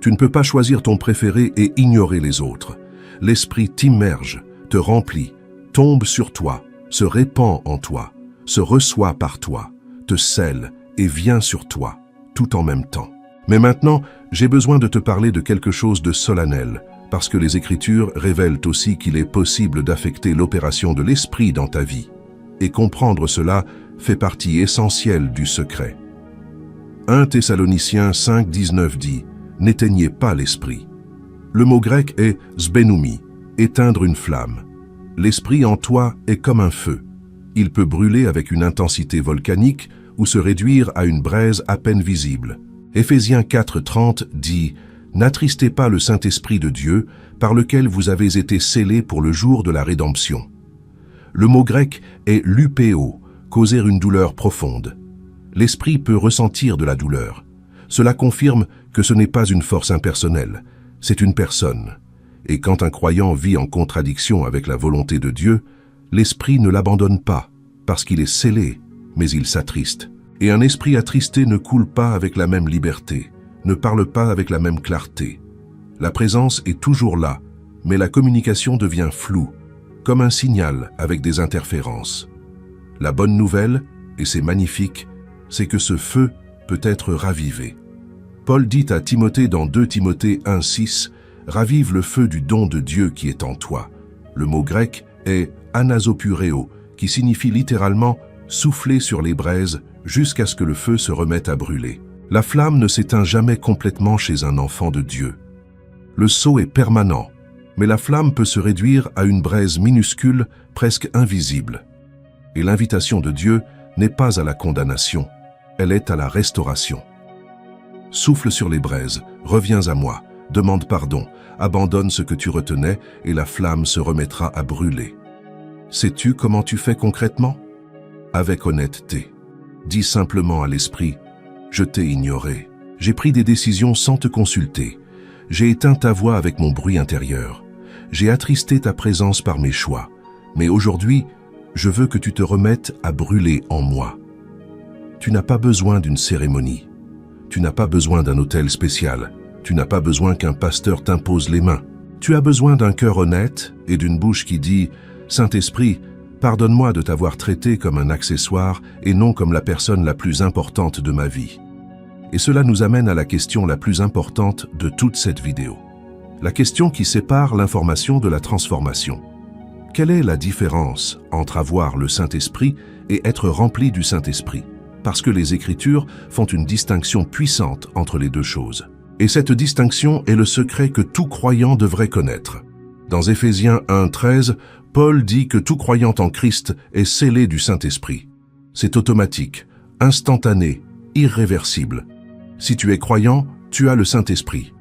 Tu ne peux pas choisir ton préféré et ignorer les autres. L'esprit t'immerge, te remplit, tombe sur toi, se répand en toi, se reçoit par toi, te scelle et vient sur toi, tout en même temps. Mais maintenant, j'ai besoin de te parler de quelque chose de solennel, parce que les Écritures révèlent aussi qu'il est possible d'affecter l'opération de l'esprit dans ta vie. Et comprendre cela fait partie essentielle du secret. 1 Thessaloniciens 5,19 dit « N'éteignez pas l'esprit ». Le mot grec est « sbenoumi », éteindre une flamme. L'esprit en toi est comme un feu. Il peut brûler avec une intensité volcanique ou se réduire à une braise à peine visible. Éphésiens 4,30 dit « N'attristez pas le Saint-Esprit de Dieu, par lequel vous avez été scellés pour le jour de la rédemption ». Le mot grec est « lupéo », causer une douleur profonde. L'esprit peut ressentir de la douleur. Cela confirme que ce n'est pas une force impersonnelle, c'est une personne. Et quand un croyant vit en contradiction avec la volonté de Dieu, l'esprit ne l'abandonne pas, parce qu'il est scellé, mais il s'attriste. Et un esprit attristé ne coule pas avec la même liberté, ne parle pas avec la même clarté. La présence est toujours là, mais la communication devient floue, comme un signal avec des interférences. La bonne nouvelle, et c'est magnifique, c'est que ce feu peut être ravivé. Paul dit à Timothée dans 2 Timothée 1,6 « Ravive le feu du don de Dieu qui est en toi ». Le mot grec est « anasopureo » qui signifie littéralement « souffler sur les braises jusqu'à ce que le feu se remette à brûler ». La flamme ne s'éteint jamais complètement chez un enfant de Dieu. Le sceau est permanent, mais la flamme peut se réduire à une braise minuscule, presque invisible. Et l'invitation de Dieu n'est pas à la condamnation, elle est à la restauration. Souffle sur les braises, reviens à moi, demande pardon, abandonne ce que tu retenais et la flamme se remettra à brûler. Sais-tu comment tu fais concrètement? Avec honnêteté. Dis simplement à l'esprit, je t'ai ignoré. J'ai pris des décisions sans te consulter. J'ai éteint ta voix avec mon bruit intérieur. J'ai attristé ta présence par mes choix. Mais aujourd'hui, je veux que tu te remettes à brûler en moi. Tu n'as pas besoin d'une cérémonie. Tu n'as pas besoin d'un autel spécial. Tu n'as pas besoin qu'un pasteur t'impose les mains. Tu as besoin d'un cœur honnête et d'une bouche qui dit « Saint-Esprit, pardonne-moi de t'avoir traité comme un accessoire et non comme la personne la plus importante de ma vie. » Et cela nous amène à la question la plus importante de toute cette vidéo. La question qui sépare l'information de la transformation. Quelle est la différence entre avoir le Saint-Esprit et être rempli du Saint-Esprit? Parce que les Écritures font une distinction puissante entre les deux choses. Et cette distinction est le secret que tout croyant devrait connaître. Dans Éphésiens 1,13, Paul dit que tout croyant en Christ est scellé du Saint-Esprit. C'est automatique, instantané, irréversible. Si tu es croyant, tu as le Saint-Esprit.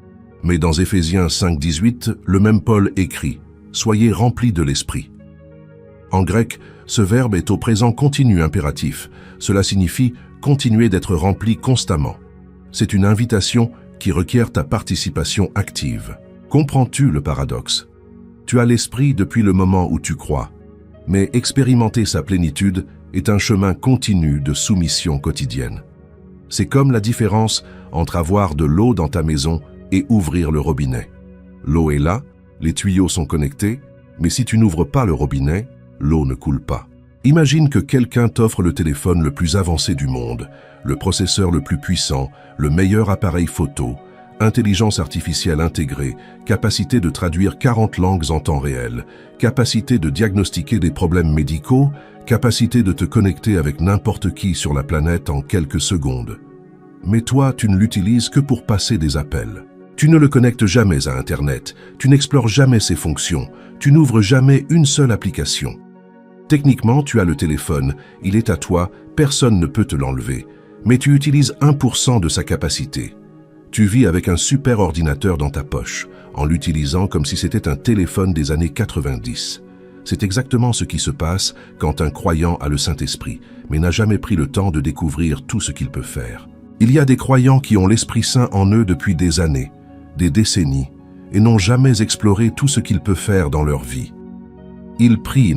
Mais dans Éphésiens 5,18, le même Paul écrit « Soyez remplis de l'Esprit ». En grec, ce verbe est au présent continu impératif. Cela signifie continuer d'être rempli constamment. C'est une invitation qui requiert ta participation active. Comprends-tu le paradoxe? Tu as l'esprit depuis le moment où tu crois, mais expérimenter sa plénitude est un chemin continu de soumission quotidienne. C'est comme la différence entre avoir de l'eau dans ta maison et ouvrir le robinet. L'eau est là, les tuyaux sont connectés, mais si tu n'ouvres pas le robinet, l'eau ne coule pas. Imagine que quelqu'un t'offre le téléphone le plus avancé du monde, le processeur le plus puissant, le meilleur appareil photo, intelligence artificielle intégrée, capacité de traduire 40 langues en temps réel, capacité de diagnostiquer des problèmes médicaux, capacité de te connecter avec n'importe qui sur la planète en quelques secondes. Mais toi, tu ne l'utilises que pour passer des appels. Tu ne le connectes jamais à Internet, tu n'explores jamais ses fonctions, tu n'ouvres jamais une seule application. Techniquement, tu as le téléphone, il est à toi, personne ne peut te l'enlever, mais tu utilises 1% de sa capacité. Tu vis avec un super ordinateur dans ta poche, en l'utilisant comme si c'était un téléphone des années 90. C'est exactement ce qui se passe quand un croyant a le Saint-Esprit, mais n'a jamais pris le temps de découvrir tout ce qu'il peut faire. Il y a des croyants qui ont l'Esprit Saint en eux depuis des années, des décennies, et n'ont jamais exploré tout ce qu'il peut faire dans leur vie. Ils prient,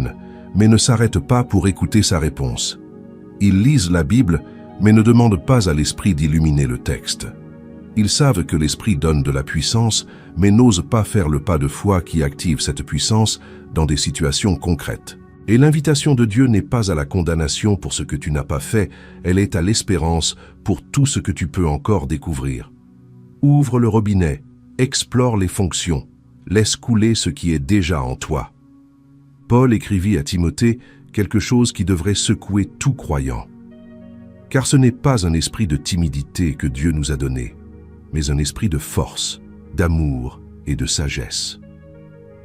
mais ne s'arrêtent pas pour écouter sa réponse. Ils lisent la Bible, mais ne demandent pas à l'Esprit d'illuminer le texte. Ils savent que l'Esprit donne de la puissance, mais n'osent pas faire le pas de foi qui active cette puissance dans des situations concrètes. Et l'invitation de Dieu n'est pas à la condamnation pour ce que tu n'as pas fait, elle est à l'espérance pour tout ce que tu peux encore découvrir. Ouvre le robinet, explore les fonctions, laisse couler ce qui est déjà en toi. Paul écrivit à Timothée quelque chose qui devrait secouer tout croyant. Car ce n'est pas un esprit de timidité que Dieu nous a donné, mais un esprit de force, d'amour et de sagesse.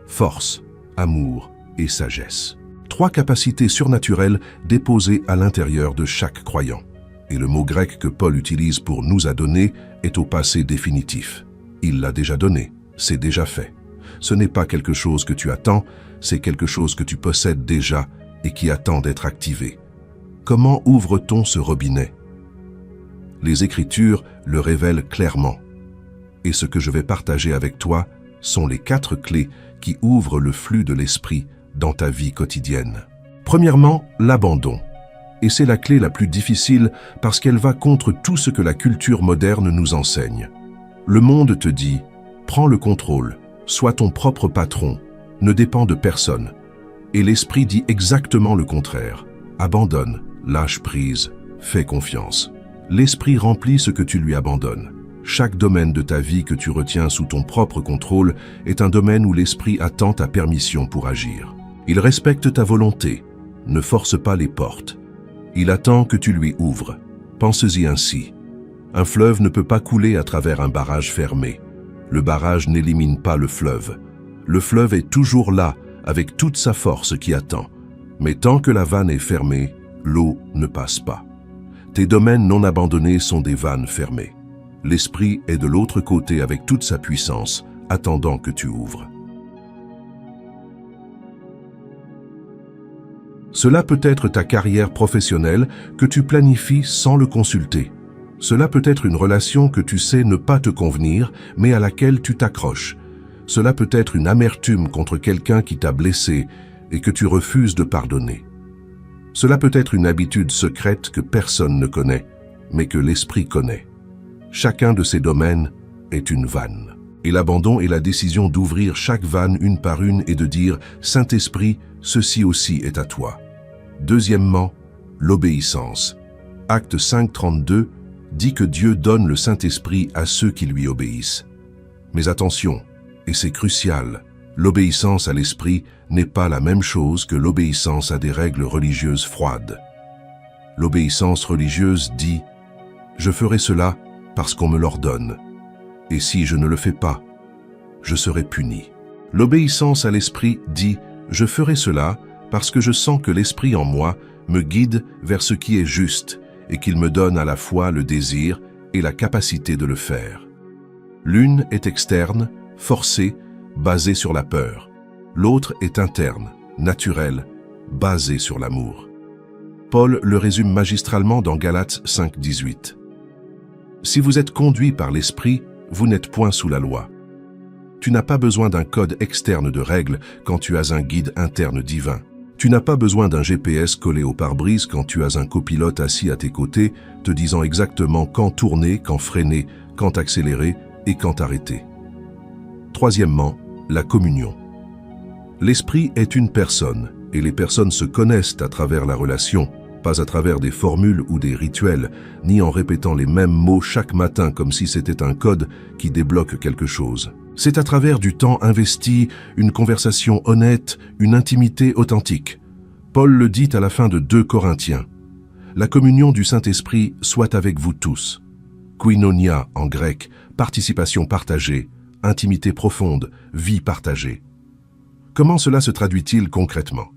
Force, amour et sagesse. 3 capacités surnaturelles déposées à l'intérieur de chaque croyant. Et le mot grec que Paul utilise pour « nous a donné » est au passé définitif. Il l'a déjà donné, c'est déjà fait. Ce n'est pas quelque chose que tu attends, c'est quelque chose que tu possèdes déjà et qui attend d'être activé. Comment ouvre-t-on ce robinet? Les Écritures le révèlent clairement. Et ce que je vais partager avec toi sont les 4 clés qui ouvrent le flux de l'esprit dans ta vie quotidienne. Premièrement, l'abandon. Et c'est la clé la plus difficile parce qu'elle va contre tout ce que la culture moderne nous enseigne. Le monde te dit « prends le contrôle, sois ton propre patron, ne dépends de personne ». Et l'esprit dit exactement le contraire. Abandonne, lâche prise, fais confiance. L'esprit remplit ce que tu lui abandonnes. Chaque domaine de ta vie que tu retiens sous ton propre contrôle est un domaine où l'esprit attend ta permission pour agir. Il respecte ta volonté, ne force pas les portes. Il attend que tu lui ouvres. Pense-y ainsi. Un fleuve ne peut pas couler à travers un barrage fermé. Le barrage n'élimine pas le fleuve. Le fleuve est toujours là, avec toute sa force qui attend. Mais tant que la vanne est fermée, l'eau ne passe pas. Tes domaines non abandonnés sont des vannes fermées. L'esprit est de l'autre côté avec toute sa puissance, attendant que tu ouvres. Cela peut être ta carrière professionnelle que tu planifies sans le consulter. Cela peut être une relation que tu sais ne pas te convenir, mais à laquelle tu t'accroches. Cela peut être une amertume contre quelqu'un qui t'a blessé et que tu refuses de pardonner. Cela peut être une habitude secrète que personne ne connaît, mais que l'esprit connaît. Chacun de ces domaines est une vanne. Et l'abandon est la décision d'ouvrir chaque vanne une par une et de dire « Saint-Esprit, ceci aussi est à toi ». Deuxièmement, l'obéissance. Acte 5, 32 dit que Dieu donne le Saint-Esprit à ceux qui lui obéissent. Mais attention, et c'est crucial, l'obéissance à l'Esprit n'est pas la même chose que l'obéissance à des règles religieuses froides. L'obéissance religieuse dit « Je ferai cela parce qu'on me l'ordonne, et si je ne le fais pas, je serai puni. » L'obéissance à l'Esprit dit « Je ferai cela parce que je sens que l'Esprit en moi me guide vers ce qui est juste et qu'il me donne à la fois le désir et la capacité de le faire. » L'une est externe, forcée, basée sur la peur. L'autre est interne, naturelle, basée sur l'amour. Paul le résume magistralement dans Galates 5,18. Si vous êtes conduit par l'Esprit, vous n'êtes point sous la loi. Tu n'as pas besoin d'un code externe de règles quand tu as un guide interne divin. Tu n'as pas besoin d'un GPS collé au pare-brise quand tu as un copilote assis à tes côtés, te disant exactement quand tourner, quand freiner, quand accélérer et quand arrêter. Troisièmement, la communion. L'Esprit est une personne, et les personnes se connaissent à travers la relation, pas à travers des formules ou des rituels, ni en répétant les mêmes mots chaque matin comme si c'était un code qui débloque quelque chose. C'est à travers du temps investi, une conversation honnête, une intimité authentique. Paul le dit à la fin de 2 Corinthiens. La communion du Saint-Esprit soit avec vous tous. Koinonia en grec, participation partagée, intimité profonde, vie partagée. Comment cela se traduit-il concrètement?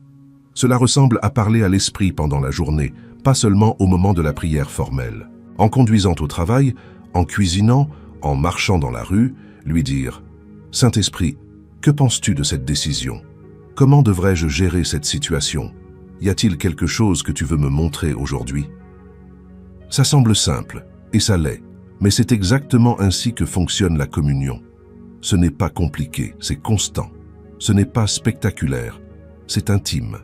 Cela ressemble à parler à l'Esprit pendant la journée, pas seulement au moment de la prière formelle. En conduisant au travail, en cuisinant, en marchant dans la rue, lui dire « Saint-Esprit, que penses-tu de cette décision? Comment devrais-je gérer cette situation? Y a-t-il quelque chose que tu veux me montrer aujourd'hui ?» Ça semble simple, et ça l'est, mais c'est exactement ainsi que fonctionne la communion. Ce n'est pas compliqué, c'est constant. Ce n'est pas spectaculaire, c'est intime.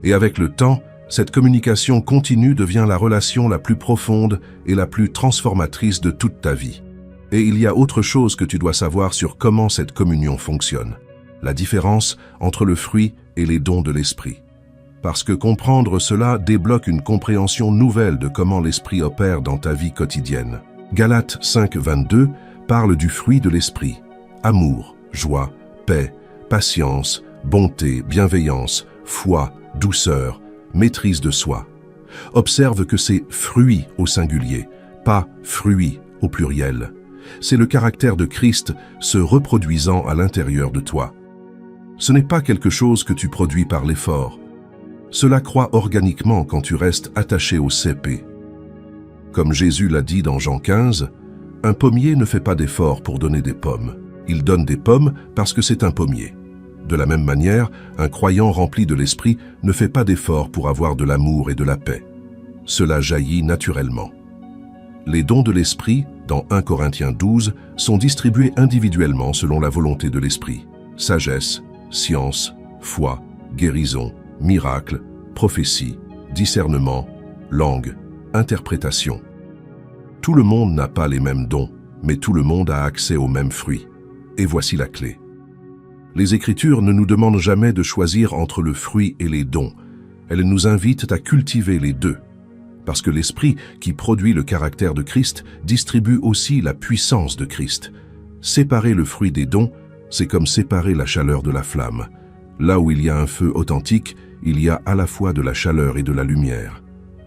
Et avec le temps, cette communication continue devient la relation la plus profonde et la plus transformatrice de toute ta vie. Et il y a autre chose que tu dois savoir sur comment cette communion fonctionne. La différence entre le fruit et les dons de l'Esprit. Parce que comprendre cela débloque une compréhension nouvelle de comment l'Esprit opère dans ta vie quotidienne. Galates 5,22 parle du fruit de l'Esprit. Amour, joie, paix, patience, bonté, bienveillance, foi, douceur, maîtrise de soi. Observe que c'est fruits au singulier, pas fruits au pluriel. C'est le caractère de Christ se reproduisant à l'intérieur de toi. Ce n'est pas quelque chose que tu produis par l'effort. Cela croît organiquement quand tu restes attaché au cépé. Comme Jésus l'a dit dans Jean 15, un pommier ne fait pas d'effort pour donner des pommes. Il donne des pommes parce que c'est un pommier. De la même manière, un croyant rempli de l'Esprit ne fait pas d'effort pour avoir de l'amour et de la paix. Cela jaillit naturellement. Les dons de l'Esprit, dans 1 Corinthiens 12, sont distribués individuellement selon la volonté de l'Esprit. Sagesse, science, foi, guérison, miracle, prophétie, discernement, langue, interprétation. Tout le monde n'a pas les mêmes dons, mais tout le monde a accès aux mêmes fruits. Et voici la clé. Les Écritures ne nous demandent jamais de choisir entre le fruit et les dons. Elles nous invitent à cultiver les deux. Parce que l'Esprit qui produit le caractère de Christ distribue aussi la puissance de Christ. Séparer le fruit des dons, c'est comme séparer la chaleur de la flamme. Là où il y a un feu authentique, il y a à la fois de la chaleur et de la lumière.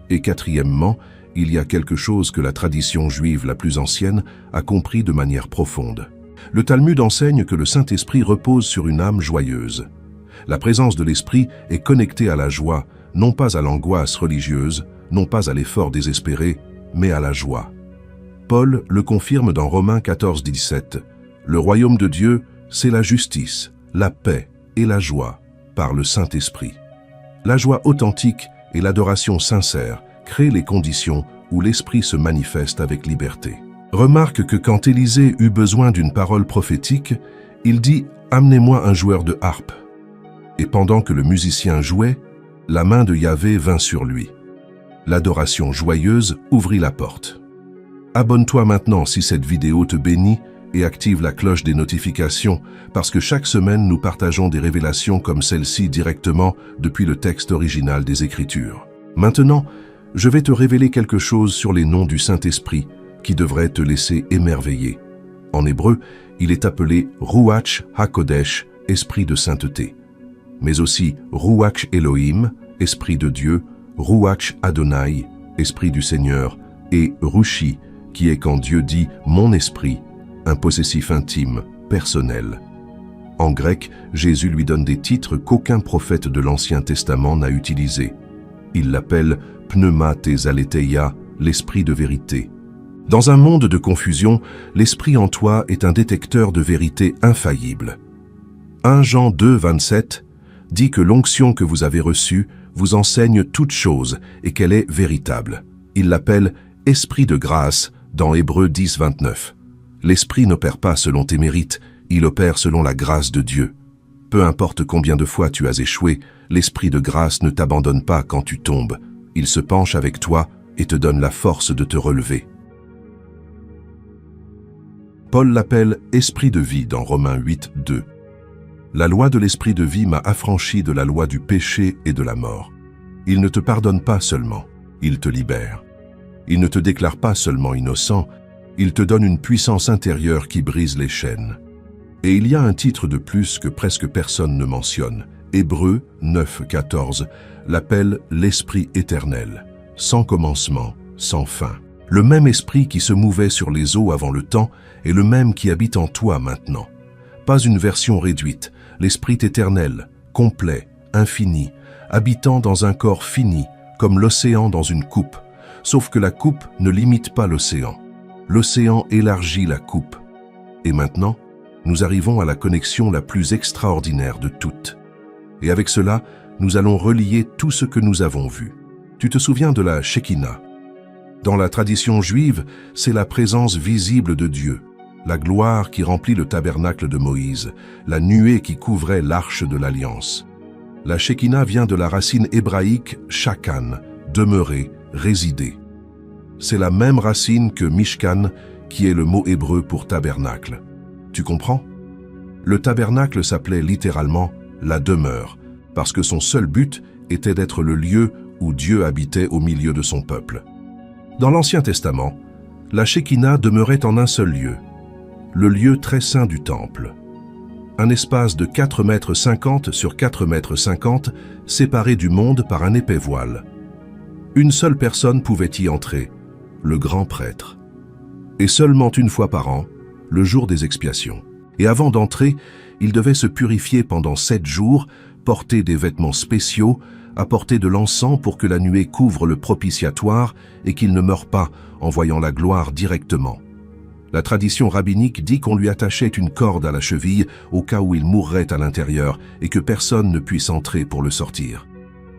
Et quatrièmement, il y a quelque chose que la tradition juive la plus ancienne a compris de manière profonde. Le Talmud enseigne que le Saint-Esprit repose sur une âme joyeuse. La présence de l'Esprit est connectée à la joie, non pas à l'angoisse religieuse, non pas à l'effort désespéré, mais à la joie. Paul le confirme dans Romains 14,17. Le royaume de Dieu, c'est la justice, la paix et la joie par le Saint-Esprit. La joie authentique et l'adoration sincère créent les conditions où l'Esprit se manifeste avec liberté. Remarque que quand Élisée eut besoin d'une parole prophétique, il dit « Amenez-moi un joueur de harpe ». Et pendant que le musicien jouait, la main de Yahvé vint sur lui. L'adoration joyeuse ouvrit la porte. Abonne-toi maintenant si cette vidéo te bénit et active la cloche des notifications parce que chaque semaine nous partageons des révélations comme celle-ci directement depuis le texte original des Écritures. Maintenant, je vais te révéler quelque chose sur les noms du Saint-Esprit qui devrait te laisser émerveiller. En hébreu, il est appelé Ruach HaKodesh, Esprit de sainteté, mais aussi Ruach Elohim, Esprit de Dieu, Ruach Adonai, Esprit du Seigneur, et Rushi, qui est quand Dieu dit « mon esprit », un possessif intime, personnel. En grec, Jésus lui donne des titres qu'aucun prophète de l'Ancien Testament n'a utilisés. Il l'appelle « Pneuma tes aletheia », l'esprit de vérité. Dans un monde de confusion, l'esprit en toi est un détecteur de vérité infaillible. 1 Jean 2, 27 dit que l'onction que vous avez reçue vous enseigne toute chose et qu'elle est véritable. Il l'appelle « Esprit de grâce » dans Hébreux 10, 29. L'Esprit n'opère pas selon tes mérites, il opère selon la grâce de Dieu. Peu importe combien de fois tu as échoué, l'Esprit de grâce ne t'abandonne pas quand tu tombes. Il se penche avec toi et te donne la force de te relever. Paul l'appelle « Esprit de vie » dans Romains 8, 2. La loi de l'Esprit de vie m'a affranchi de la loi du péché et de la mort. Il ne te pardonne pas seulement, il te libère. Il ne te déclare pas seulement innocent, il te donne une puissance intérieure qui brise les chaînes. Et il y a un titre de plus que presque personne ne mentionne. Hébreux 9, 14 l'appelle l'Esprit éternel, sans commencement, sans fin. Le même Esprit qui se mouvait sur les eaux avant le temps est le même qui habite en toi maintenant. Pas une version réduite, l'Esprit éternel, complet, infini, habitant dans un corps fini, comme l'océan dans une coupe. Sauf que la coupe ne limite pas l'océan. L'océan élargit la coupe. Et maintenant, nous arrivons à la connexion la plus extraordinaire de toutes. Et avec cela, nous allons relier tout ce que nous avons vu. Tu te souviens de la Shekinah? Dans la tradition juive, c'est la présence visible de Dieu, la gloire qui remplit le tabernacle de Moïse, la nuée qui couvrait l'arche de l'Alliance. La Shekinah vient de la racine hébraïque shakan, demeurer, résider. C'est la même racine que Mishkan, qui est le mot hébreu pour tabernacle. Tu comprends? Le tabernacle s'appelait littéralement la demeure, parce que son seul but était d'être le lieu où Dieu habitait au milieu de son peuple. Dans l'Ancien Testament, la Shekinah demeurait en un seul lieu, le lieu très saint du temple. Un espace de 4,50 m sur 4,50 m séparé du monde par un épais voile. Une seule personne pouvait y entrer, le grand prêtre. Et seulement une fois par an, le jour des expiations. Et avant d'entrer, il devait se purifier pendant 7 jours, porter des vêtements spéciaux, apporter de l'encens pour que la nuée couvre le propitiatoire et qu'il ne meure pas en voyant la gloire directement. La tradition rabbinique dit qu'on lui attachait une corde à la cheville au cas où il mourrait à l'intérieur et que personne ne puisse entrer pour le sortir.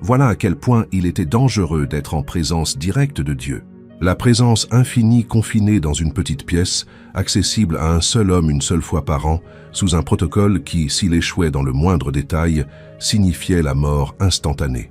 Voilà à quel point il était dangereux d'être en présence directe de Dieu. La présence infinie confinée dans une petite pièce, accessible à un seul homme une seule fois par an, sous un protocole qui, s'il échouait dans le moindre détail, signifiait la mort instantanée.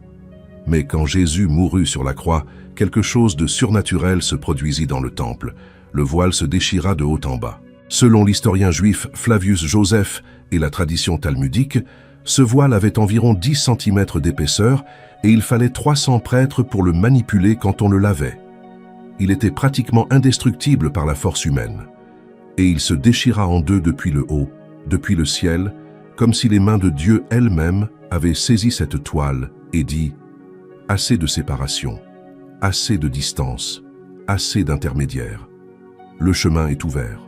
Mais quand Jésus mourut sur la croix, quelque chose de surnaturel se produisit dans le temple. Le voile se déchira de haut en bas. Selon l'historien juif Flavius Joseph et la tradition talmudique, ce voile avait environ 10 cm d'épaisseur et il fallait 300 prêtres pour le manipuler quand on le lavait. Il était pratiquement indestructible par la force humaine. Et il se déchira en deux depuis le haut, depuis le ciel, comme si les mains de Dieu elles-mêmes avaient saisi cette toile et dit « Assez de séparation, assez de distance, assez d'intermédiaires. Le chemin est ouvert. »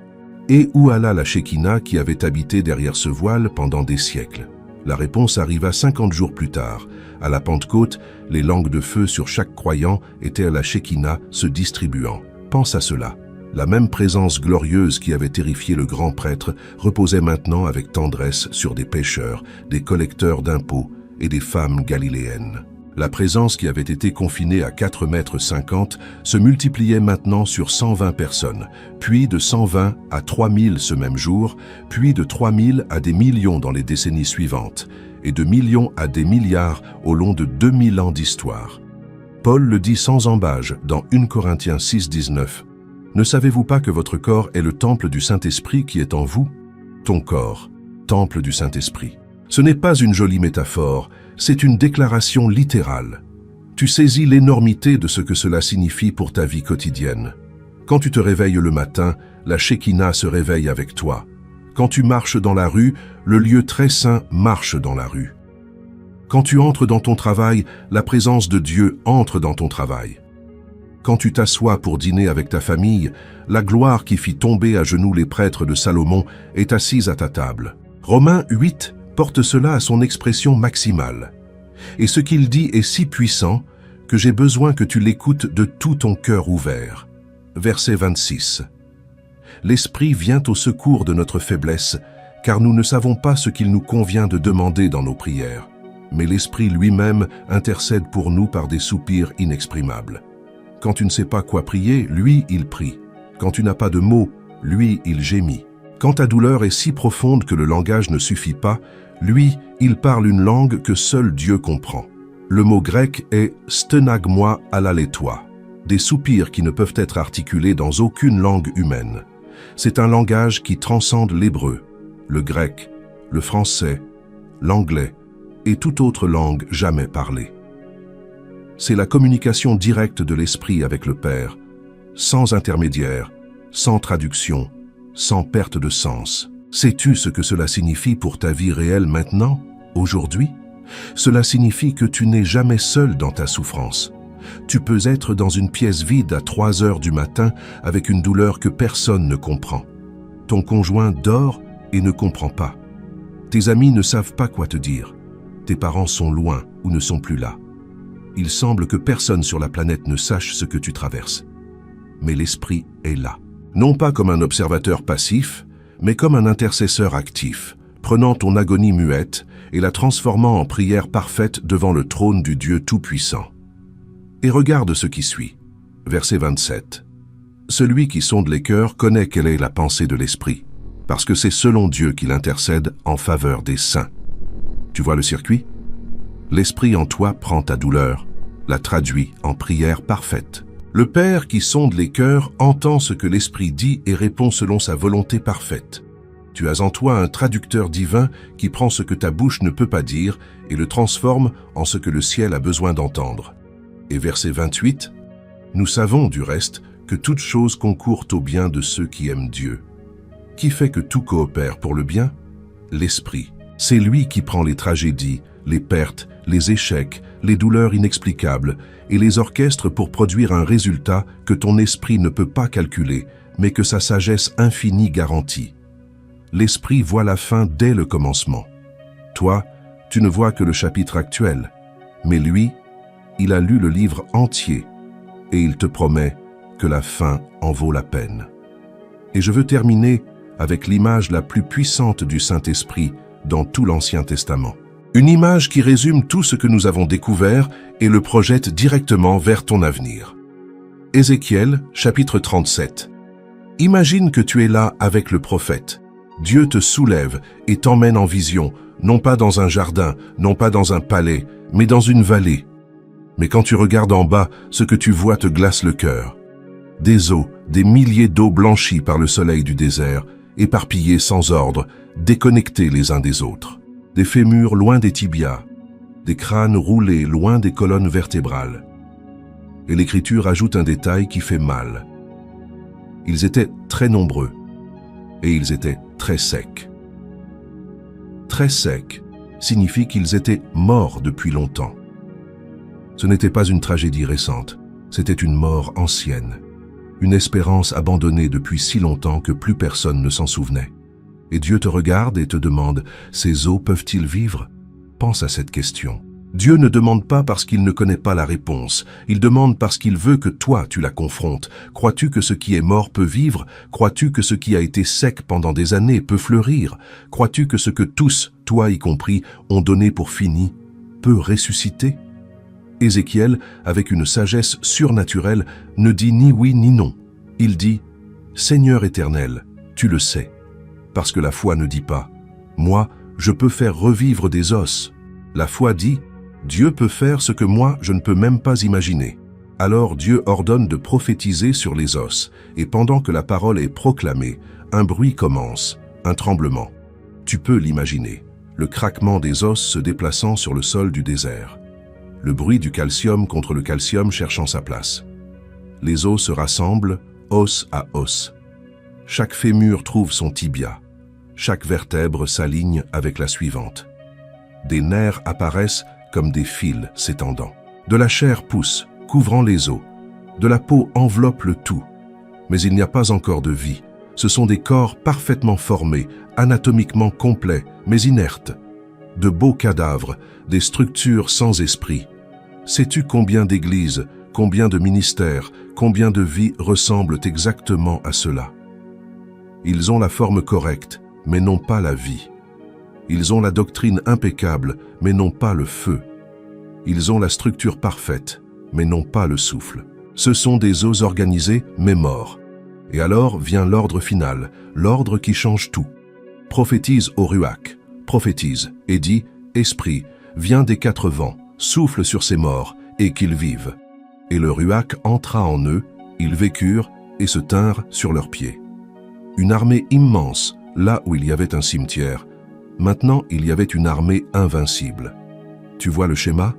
Et où alla la Shekinah qui avait habité derrière ce voile pendant des siècles? La réponse arriva 50 jours plus tard. À la Pentecôte, les langues de feu sur chaque croyant étaient à la Shekinah se distribuant. Pense à cela. La même présence glorieuse qui avait terrifié le grand prêtre reposait maintenant avec tendresse sur des pécheurs, des collecteurs d'impôts et des femmes galiléennes. La présence qui avait été confinée à 4,50 m se multipliait maintenant sur 120 personnes, puis de 120 à 3000 ce même jour, puis de 3000 à des millions dans les décennies suivantes, et de millions à des milliards au long de 2000 ans d'histoire. Paul le dit sans embâge dans 1 Corinthiens 6, 19. « Ne savez-vous pas que votre corps est le temple du Saint-Esprit qui est en vous? Ton corps, temple du Saint-Esprit. » Ce n'est pas une jolie métaphore, c'est une déclaration littérale. Tu saisis l'énormité de ce que cela signifie pour ta vie quotidienne. Quand tu te réveilles le matin, la Shekinah se réveille avec toi. Quand tu marches dans la rue, le lieu très saint marche dans la rue. Quand tu entres dans ton travail, la présence de Dieu entre dans ton travail. Quand tu t'assois pour dîner avec ta famille, la gloire qui fit tomber à genoux les prêtres de Salomon est assise à ta table. Romains 8 porte cela à son expression maximale. Et ce qu'il dit est si puissant que j'ai besoin que tu l'écoutes de tout ton cœur ouvert. Verset 26. L'Esprit vient au secours de notre faiblesse, car nous ne savons pas ce qu'il nous convient de demander dans nos prières. mais l'Esprit lui-même intercède pour nous par des soupirs inexprimables. Quand tu ne sais pas quoi prier, lui, il prie. Quand tu n'as pas de mots, lui, il gémit. Quand ta douleur est si profonde que le langage ne suffit pas, lui, il parle une langue que seul Dieu comprend. Le mot grec est « stenagmoi alaletois », des soupirs qui ne peuvent être articulés dans aucune langue humaine. C'est un langage qui transcende l'hébreu, le grec, le français, l'anglais et toute autre langue jamais parlée. C'est la communication directe de l'Esprit avec le Père, sans intermédiaire, sans traduction, sans perte de sens. Sais-tu ce que cela signifie pour ta vie réelle maintenant, aujourd'hui? Cela signifie que tu n'es jamais seul dans ta souffrance. Tu peux être dans une pièce vide à 3 heures du matin avec une douleur que personne ne comprend. Ton conjoint dort et ne comprend pas. Tes amis ne savent pas quoi te dire. Tes parents sont loin ou ne sont plus là. Il semble que personne sur la planète ne sache ce que tu traverses. Mais l'Esprit est là. Non pas comme un observateur passif, mais comme un intercesseur actif, prenant ton agonie muette et la transformant en prière parfaite devant le trône du Dieu Tout-Puissant. Et regarde ce qui suit. Verset 27. Celui qui sonde les cœurs connaît quelle est la pensée de l'Esprit, parce que c'est selon Dieu qu'il intercède en faveur des saints. Tu vois le circuit? L'Esprit en toi prend ta douleur, la traduit en prière parfaite. Le Père qui sonde les cœurs entend ce que l'Esprit dit et répond selon sa volonté parfaite. Tu as en toi un traducteur divin qui prend ce que ta bouche ne peut pas dire et le transforme en ce que le ciel a besoin d'entendre. Et verset 28, nous savons du reste que toute chose concourt au bien de ceux qui aiment Dieu. Qui fait que tout coopère pour le bien? L'Esprit. C'est lui qui prend les tragédies, les pertes, les échecs, les douleurs inexplicables et les orchestre pour produire un résultat que ton esprit ne peut pas calculer, mais que sa sagesse infinie garantit. L'Esprit voit la fin dès le commencement. Toi, tu ne vois que le chapitre actuel, mais lui, il a lu le livre entier et il te promet que la fin en vaut la peine. Et je veux terminer avec l'image la plus puissante du Saint-Esprit dans tout l'Ancien Testament. Une image qui résume tout ce que nous avons découvert et le projette directement vers ton avenir. Ézéchiel, chapitre 37. Imagine que tu es là avec le prophète. Dieu te soulève et t'emmène en vision, non pas dans un jardin, non pas dans un palais, mais dans une vallée. Mais quand tu regardes en bas, ce que tu vois te glace le cœur. Des eaux, des milliers d'eaux blanchies par le soleil du désert, éparpillées sans ordre, déconnectées les uns des autres. Des fémurs loin des tibias, des crânes roulés loin des colonnes vertébrales. Et l'Écriture ajoute un détail qui fait mal. Ils étaient très nombreux, et ils étaient très secs. Très secs signifie qu'ils étaient morts depuis longtemps. Ce n'était pas une tragédie récente, c'était une mort ancienne, une espérance abandonnée depuis si longtemps que plus personne ne s'en souvenait. Et Dieu te regarde et te demande, ces os peuvent-ils vivre? Pense à cette question. Dieu ne demande pas parce qu'il ne connaît pas la réponse, il demande parce qu'il veut que toi tu la confrontes. Crois-tu que ce qui est mort peut vivre? Crois-tu que ce qui a été sec pendant des années peut fleurir? Crois-tu que ce que tous, toi y compris, ont donné pour fini, peut ressusciter? Ézéchiel, avec une sagesse surnaturelle, ne dit ni oui ni non. Il dit, « Seigneur éternel, tu le sais. » Parce que la foi ne dit pas, « Moi, je peux faire revivre des os. » La foi dit, « Dieu peut faire ce que moi, je ne peux même pas imaginer. » Alors Dieu ordonne de prophétiser sur les os, et pendant que la parole est proclamée, un bruit commence, un tremblement. Tu peux l'imaginer, le craquement des os se déplaçant sur le sol du désert. Le bruit du calcium contre le calcium cherchant sa place. Les os se rassemblent, os à os. Chaque fémur trouve son tibia. Chaque vertèbre s'aligne avec la suivante. Des nerfs apparaissent comme des fils s'étendant. De la chair pousse, couvrant les os. De la peau enveloppe le tout. Mais il n'y a pas encore de vie. Ce sont des corps parfaitement formés, anatomiquement complets, mais inertes. De beaux cadavres, des structures sans esprit. Sais-tu combien d'églises, combien de ministères, combien de vies ressemblent exactement à cela? Ils ont la forme correcte, mais n'ont pas la vie. Ils ont la doctrine impeccable, mais n'ont pas le feu. Ils ont la structure parfaite, mais n'ont pas le souffle. Ce sont des os organisés, mais morts. Et alors vient l'ordre final, l'ordre qui change tout. Prophétise au ruach, prophétise, et dit, « Esprit, viens des quatre vents, souffle sur ces morts, et qu'ils vivent. » Et le ruach entra en eux, ils vécurent et se tinrent sur leurs pieds. Une armée immense, là où il y avait un cimetière. Maintenant, il y avait une armée invincible. Tu vois le schéma?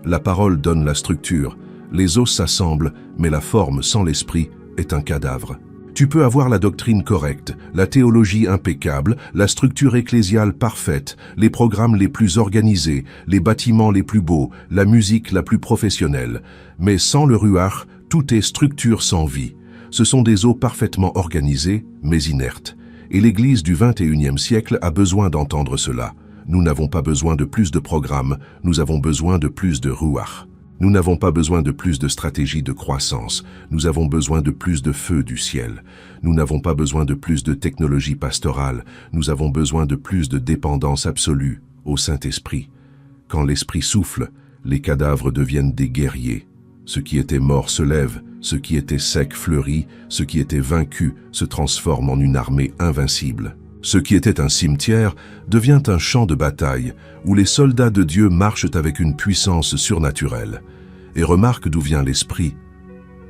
La parole donne la structure, les os s'assemblent, mais la forme sans l'esprit est un cadavre. Tu peux avoir la doctrine correcte, la théologie impeccable, la structure ecclésiale parfaite, les programmes les plus organisés, les bâtiments les plus beaux, la musique la plus professionnelle. Mais sans le ruach, tout est structure sans vie. Ce sont des os parfaitement organisés, mais inertes. Et l'Église du XXIe siècle a besoin d'entendre cela. Nous n'avons pas besoin de plus de programmes, nous avons besoin de plus de ruach. Nous n'avons pas besoin de plus de stratégies de croissance, nous avons besoin de plus de feu du ciel. Nous n'avons pas besoin de plus de technologie pastorale, nous avons besoin de plus de dépendance absolue au Saint-Esprit. Quand l'Esprit souffle, les cadavres deviennent des guerriers. Ce qui était mort se lève, ce qui était sec fleurit, ce qui était vaincu se transforme en une armée invincible. Ce qui était un cimetière devient un champ de bataille où les soldats de Dieu marchent avec une puissance surnaturelle. Et remarque d'où vient l'esprit.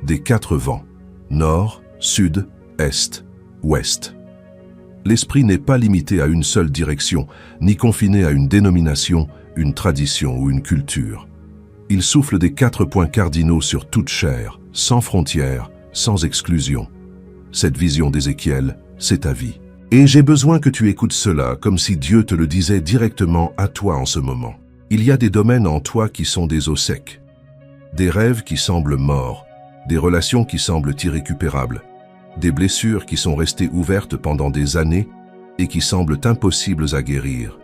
Des quatre vents, nord, sud, est, ouest. L'esprit n'est pas limité à une seule direction, ni confiné à une dénomination, une tradition ou une culture. Il souffle des 4 points cardinaux sur toute chair, sans frontières, sans exclusion. Cette vision d'Ézéchiel, c'est ta vie. Et j'ai besoin que tu écoutes cela comme si Dieu te le disait directement à toi en ce moment. Il y a des domaines en toi qui sont des os secs, des rêves qui semblent morts, des relations qui semblent irrécupérables, des blessures qui sont restées ouvertes pendant des années et qui semblent impossibles à guérir,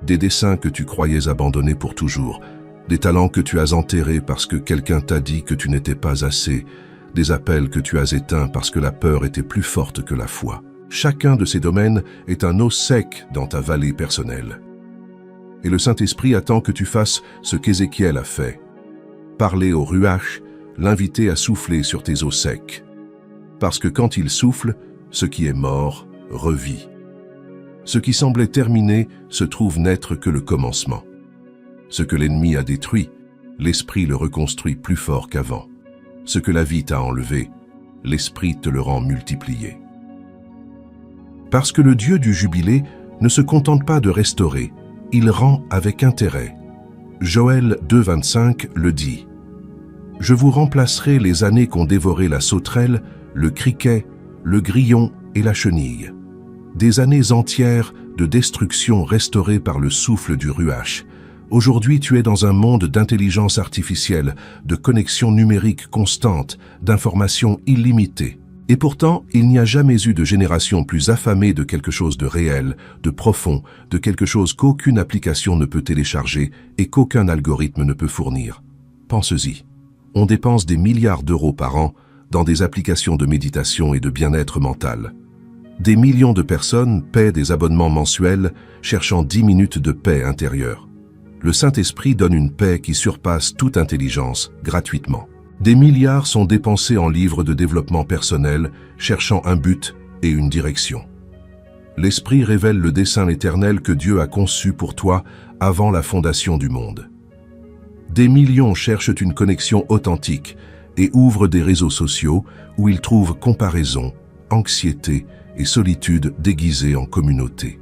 des desseins que tu croyais abandonnés pour toujours, des talents que tu as enterrés parce que quelqu'un t'a dit que tu n'étais pas assez, des appels que tu as éteints parce que la peur était plus forte que la foi. Chacun de ces domaines est un os sec dans ta vallée personnelle. Et le Saint-Esprit attend que tu fasses ce qu'Ézéchiel a fait. Parler au ruach, l'inviter à souffler sur tes os secs. Parce que quand il souffle, ce qui est mort revit. Ce qui semblait terminé se trouve n'être que le commencement. Ce que l'ennemi a détruit, l'Esprit le reconstruit plus fort qu'avant. Ce que la vie t'a enlevé, l'Esprit te le rend multiplié. Parce que le Dieu du jubilé ne se contente pas de restaurer, il rend avec intérêt. Joël 2,25 le dit. « Je vous remplacerai les années qu'ont dévoré la sauterelle, le criquet, le grillon et la chenille. Des années entières de destruction restaurées par le souffle du ruach. Aujourd'hui, tu es dans un monde d'intelligence artificielle, de connexion numérique constante, d'informations illimitées. Et pourtant, il n'y a jamais eu de génération plus affamée de quelque chose de réel, de profond, de quelque chose qu'aucune application ne peut télécharger et qu'aucun algorithme ne peut fournir. Pense-y. On dépense des milliards d'euros par an dans des applications de méditation et de bien-être mental. Des millions de personnes paient des abonnements mensuels cherchant 10 minutes de paix intérieure. Le Saint-Esprit donne une paix qui surpasse toute intelligence, gratuitement. Des milliards sont dépensés en livres de développement personnel, cherchant un but et une direction. L'Esprit révèle le dessein éternel que Dieu a conçu pour toi avant la fondation du monde. Des millions cherchent une connexion authentique et ouvrent des réseaux sociaux où ils trouvent comparaison, anxiété et solitude déguisées en communauté.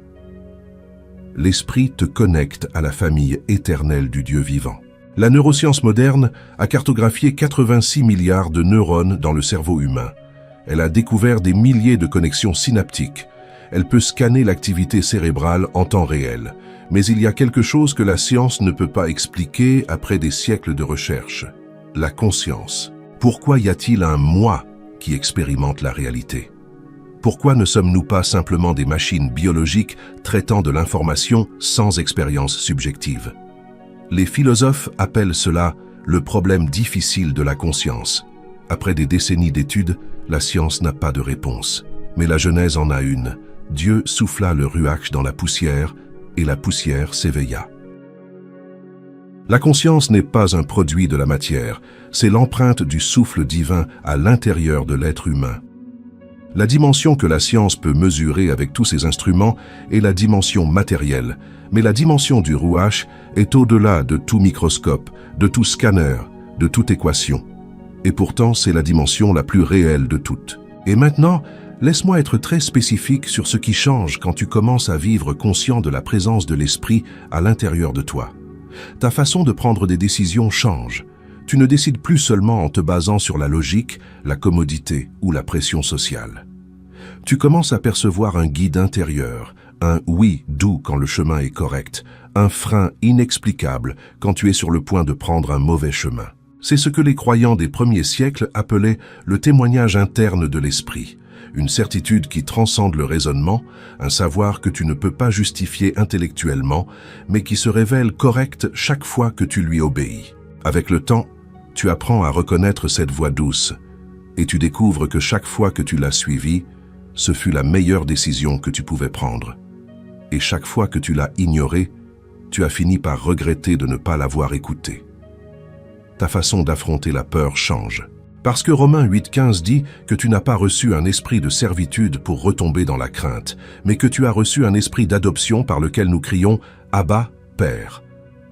L'Esprit te connecte à la famille éternelle du Dieu vivant. La neuroscience moderne a cartographié 86 milliards de neurones dans le cerveau humain. Elle a découvert des milliers de connexions synaptiques. Elle peut scanner l'activité cérébrale en temps réel. Mais il y a quelque chose que la science ne peut pas expliquer après des siècles de recherche. La conscience. Pourquoi y a-t-il un moi qui expérimente la réalité? Pourquoi ne sommes-nous pas simplement des machines biologiques traitant de l'information sans expérience subjective? Les philosophes appellent cela le problème difficile de la conscience. Après des décennies d'études, la science n'a pas de réponse. Mais la Genèse en a une. Dieu souffla le ruach dans la poussière et la poussière s'éveilla. La conscience n'est pas un produit de la matière, c'est l'empreinte du souffle divin à l'intérieur de l'être humain. La dimension que la science peut mesurer avec tous ses instruments est la dimension matérielle, mais la dimension du Ruach est au-delà de tout microscope, de tout scanner, de toute équation. Et pourtant, c'est la dimension la plus réelle de toutes. Et maintenant, laisse-moi être très spécifique sur ce qui change quand tu commences à vivre conscient de la présence de l'esprit à l'intérieur de toi. Ta façon de prendre des décisions change. Tu ne décides plus seulement en te basant sur la logique, la commodité ou la pression sociale. Tu commences à percevoir un guide intérieur, un oui doux quand le chemin est correct, un frein inexplicable quand tu es sur le point de prendre un mauvais chemin. C'est ce que les croyants des premiers siècles appelaient le témoignage interne de l'esprit, une certitude qui transcende le raisonnement, un savoir que tu ne peux pas justifier intellectuellement, mais qui se révèle correct chaque fois que tu lui obéis. Avec le temps, tu apprends à reconnaître cette voix douce, et tu découvres que chaque fois que tu l'as suivie, ce fut la meilleure décision que tu pouvais prendre. Et chaque fois que tu l'as ignorée, tu as fini par regretter de ne pas l'avoir écoutée. Ta façon d'affronter la peur change. Parce que Romains 8,15 dit que tu n'as pas reçu un esprit de servitude pour retomber dans la crainte, mais que tu as reçu un esprit d'adoption par lequel nous crions « Abba, Père ».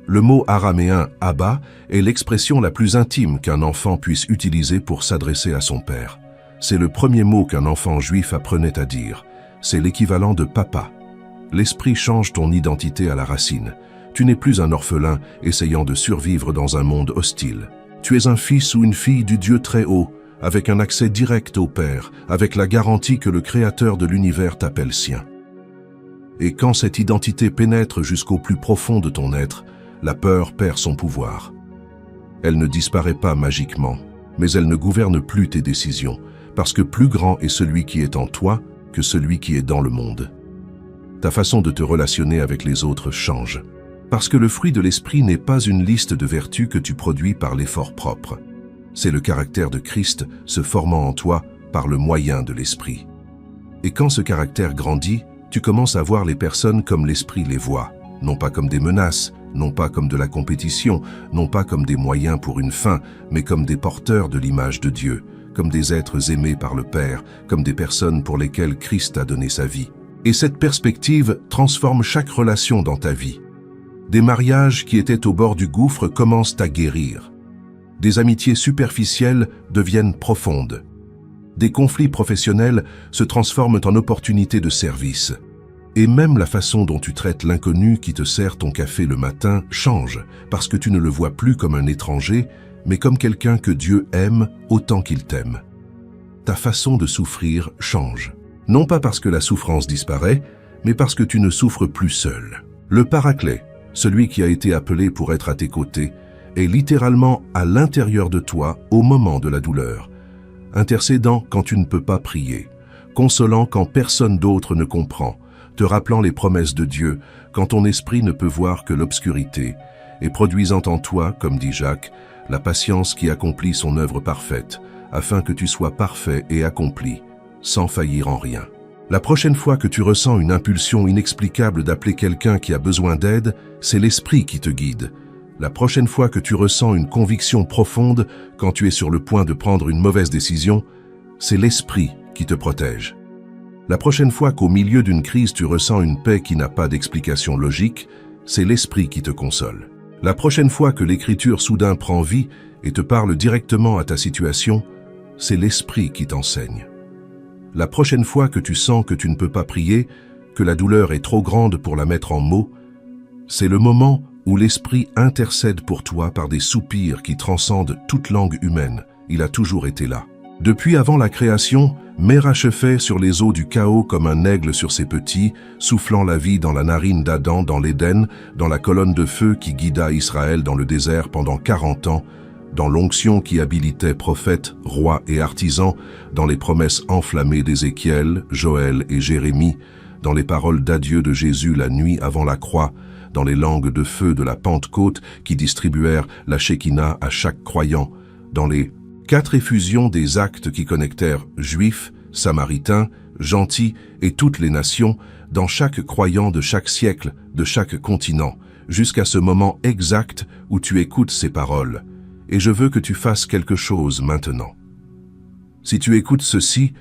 Le mot araméen « Abba » est l'expression la plus intime qu'un enfant puisse utiliser pour s'adresser à son père. C'est le premier mot qu'un enfant juif apprenait à dire. C'est l'équivalent de « papa ». L'esprit change ton identité à la racine. Tu n'es plus un orphelin essayant de survivre dans un monde hostile. Tu es un fils ou une fille du Dieu très haut, avec un accès direct au Père, avec la garantie que le Créateur de l'univers t'appelle sien. Et quand cette identité pénètre jusqu'au plus profond de ton être, la peur perd son pouvoir. Elle ne disparaît pas magiquement, mais elle ne gouverne plus tes décisions, parce que plus grand est celui qui est en toi que celui qui est dans le monde. Ta façon de te relationner avec les autres change. Parce que le fruit de l'esprit n'est pas une liste de vertus que tu produis par l'effort propre. C'est le caractère de Christ se formant en toi par le moyen de l'esprit. Et quand ce caractère grandit, tu commences à voir les personnes comme l'esprit les voit, non pas comme des menaces, non pas comme de la compétition, non pas comme des moyens pour une fin, mais comme des porteurs de l'image de Dieu, comme des êtres aimés par le Père, comme des personnes pour lesquelles Christ a donné sa vie. Et cette perspective transforme chaque relation dans ta vie. Des mariages qui étaient au bord du gouffre commencent à guérir. Des amitiés superficielles deviennent profondes. Des conflits professionnels se transforment en opportunités de service. Et même la façon dont tu traites l'inconnu qui te sert ton café le matin change, parce que tu ne le vois plus comme un étranger, mais comme quelqu'un que Dieu aime autant qu'il t'aime. Ta façon de souffrir change. Non pas parce que la souffrance disparaît, mais parce que tu ne souffres plus seul. Le Paraclet, celui qui a été appelé pour être à tes côtés, est littéralement à l'intérieur de toi au moment de la douleur, intercédant quand tu ne peux pas prier, consolant quand personne d'autre ne comprend, te rappelant les promesses de Dieu quand ton esprit ne peut voir que l'obscurité, et produisant en toi, comme dit Jacques, la patience qui accomplit son œuvre parfaite, afin que tu sois parfait et accompli, sans faillir en rien. La prochaine fois que tu ressens une impulsion inexplicable d'appeler quelqu'un qui a besoin d'aide, c'est l'esprit qui te guide. La prochaine fois que tu ressens une conviction profonde quand tu es sur le point de prendre une mauvaise décision, c'est l'esprit qui te protège. La prochaine fois qu'au milieu d'une crise tu ressens une paix qui n'a pas d'explication logique, c'est l'esprit qui te console. La prochaine fois que l'écriture soudain prend vie et te parle directement à ta situation, c'est l'esprit qui t'enseigne. La prochaine fois que tu sens que tu ne peux pas prier, que la douleur est trop grande pour la mettre en mots, c'est le moment où l'esprit intercède pour toi par des soupirs qui transcendent toute langue humaine. Il a toujours été là. Depuis avant la création, m'érachefait sur les eaux du chaos comme un aigle sur ses petits, soufflant la vie dans la narine d'Adam dans l'Éden, dans la colonne de feu qui guida Israël dans le désert pendant 40 ans, dans l'onction qui habilitait prophètes, rois et artisans, dans les promesses enflammées d'Ézéchiel, Joël et Jérémie, dans les paroles d'adieu de Jésus la nuit avant la croix, dans les langues de feu de la Pentecôte qui distribuèrent la Shekinah à chaque croyant, dans les 4 effusions des actes qui connectèrent juifs, Samaritains, gentils et toutes les nations, dans chaque croyant de chaque siècle, de chaque continent, jusqu'à ce moment exact où tu écoutes ces paroles. Et je veux que tu fasses quelque chose maintenant. Si tu écoutes ceci,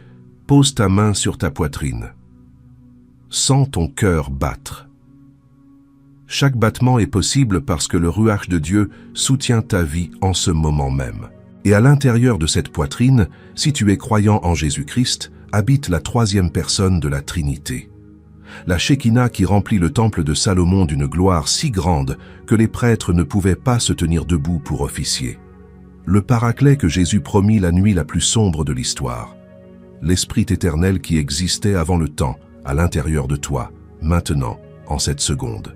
pose ta main sur ta poitrine. Sens ton cœur battre. Chaque battement est possible parce que le ruach de Dieu soutient ta vie en ce moment même. Et à l'intérieur de cette poitrine, si tu es croyant en Jésus-Christ, habite la troisième personne de la Trinité. La Shekinah qui remplit le temple de Salomon d'une gloire si grande que les prêtres ne pouvaient pas se tenir debout pour officier. Le Paraclet que Jésus promit la nuit la plus sombre de l'histoire. L'Esprit éternel qui existait avant le temps, à l'intérieur de toi, maintenant, en cette seconde.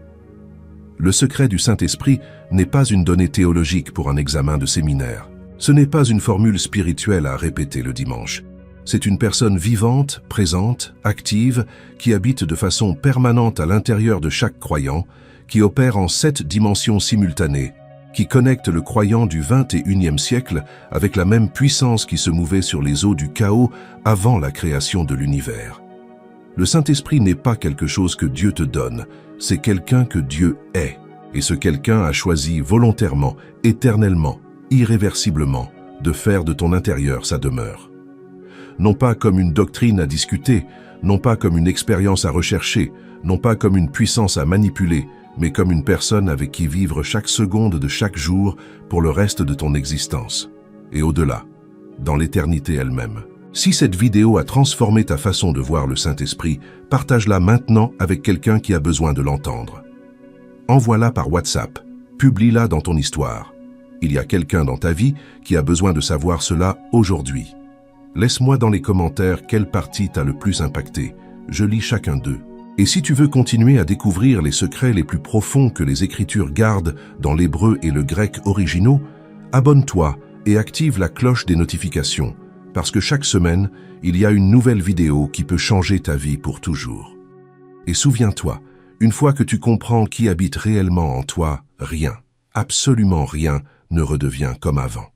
Le secret du Saint-Esprit n'est pas une donnée théologique pour un examen de séminaire. Ce n'est pas une formule spirituelle à répéter le dimanche. C'est une personne vivante, présente, active, qui habite de façon permanente à l'intérieur de chaque croyant, qui opère en 7 dimensions simultanées, qui connecte le croyant du 21e siècle avec la même puissance qui se mouvait sur les eaux du chaos avant la création de l'univers. Le Saint-Esprit n'est pas quelque chose que Dieu te donne, c'est quelqu'un que Dieu est. Et ce quelqu'un a choisi volontairement, éternellement, irréversiblement, de faire de ton intérieur sa demeure. Non pas comme une doctrine à discuter, non pas comme une expérience à rechercher, non pas comme une puissance à manipuler, mais comme une personne avec qui vivre chaque seconde de chaque jour pour le reste de ton existence. Et au-delà, dans l'éternité elle-même. Si cette vidéo a transformé ta façon de voir le Saint-Esprit, partage-la maintenant avec quelqu'un qui a besoin de l'entendre. Envoie-la par WhatsApp, publie-la dans ton histoire. Il y a quelqu'un dans ta vie qui a besoin de savoir cela aujourd'hui. Laisse-moi dans les commentaires quelle partie t'a le plus impacté. Je lis chacun d'eux. Et si tu veux continuer à découvrir les secrets les plus profonds que les Écritures gardent dans l'hébreu et le grec originaux, abonne-toi et active la cloche des notifications, parce que chaque semaine, il y a une nouvelle vidéo qui peut changer ta vie pour toujours. Et souviens-toi, une fois que tu comprends qui habite réellement en toi, rien, absolument rien, ne redevient comme avant.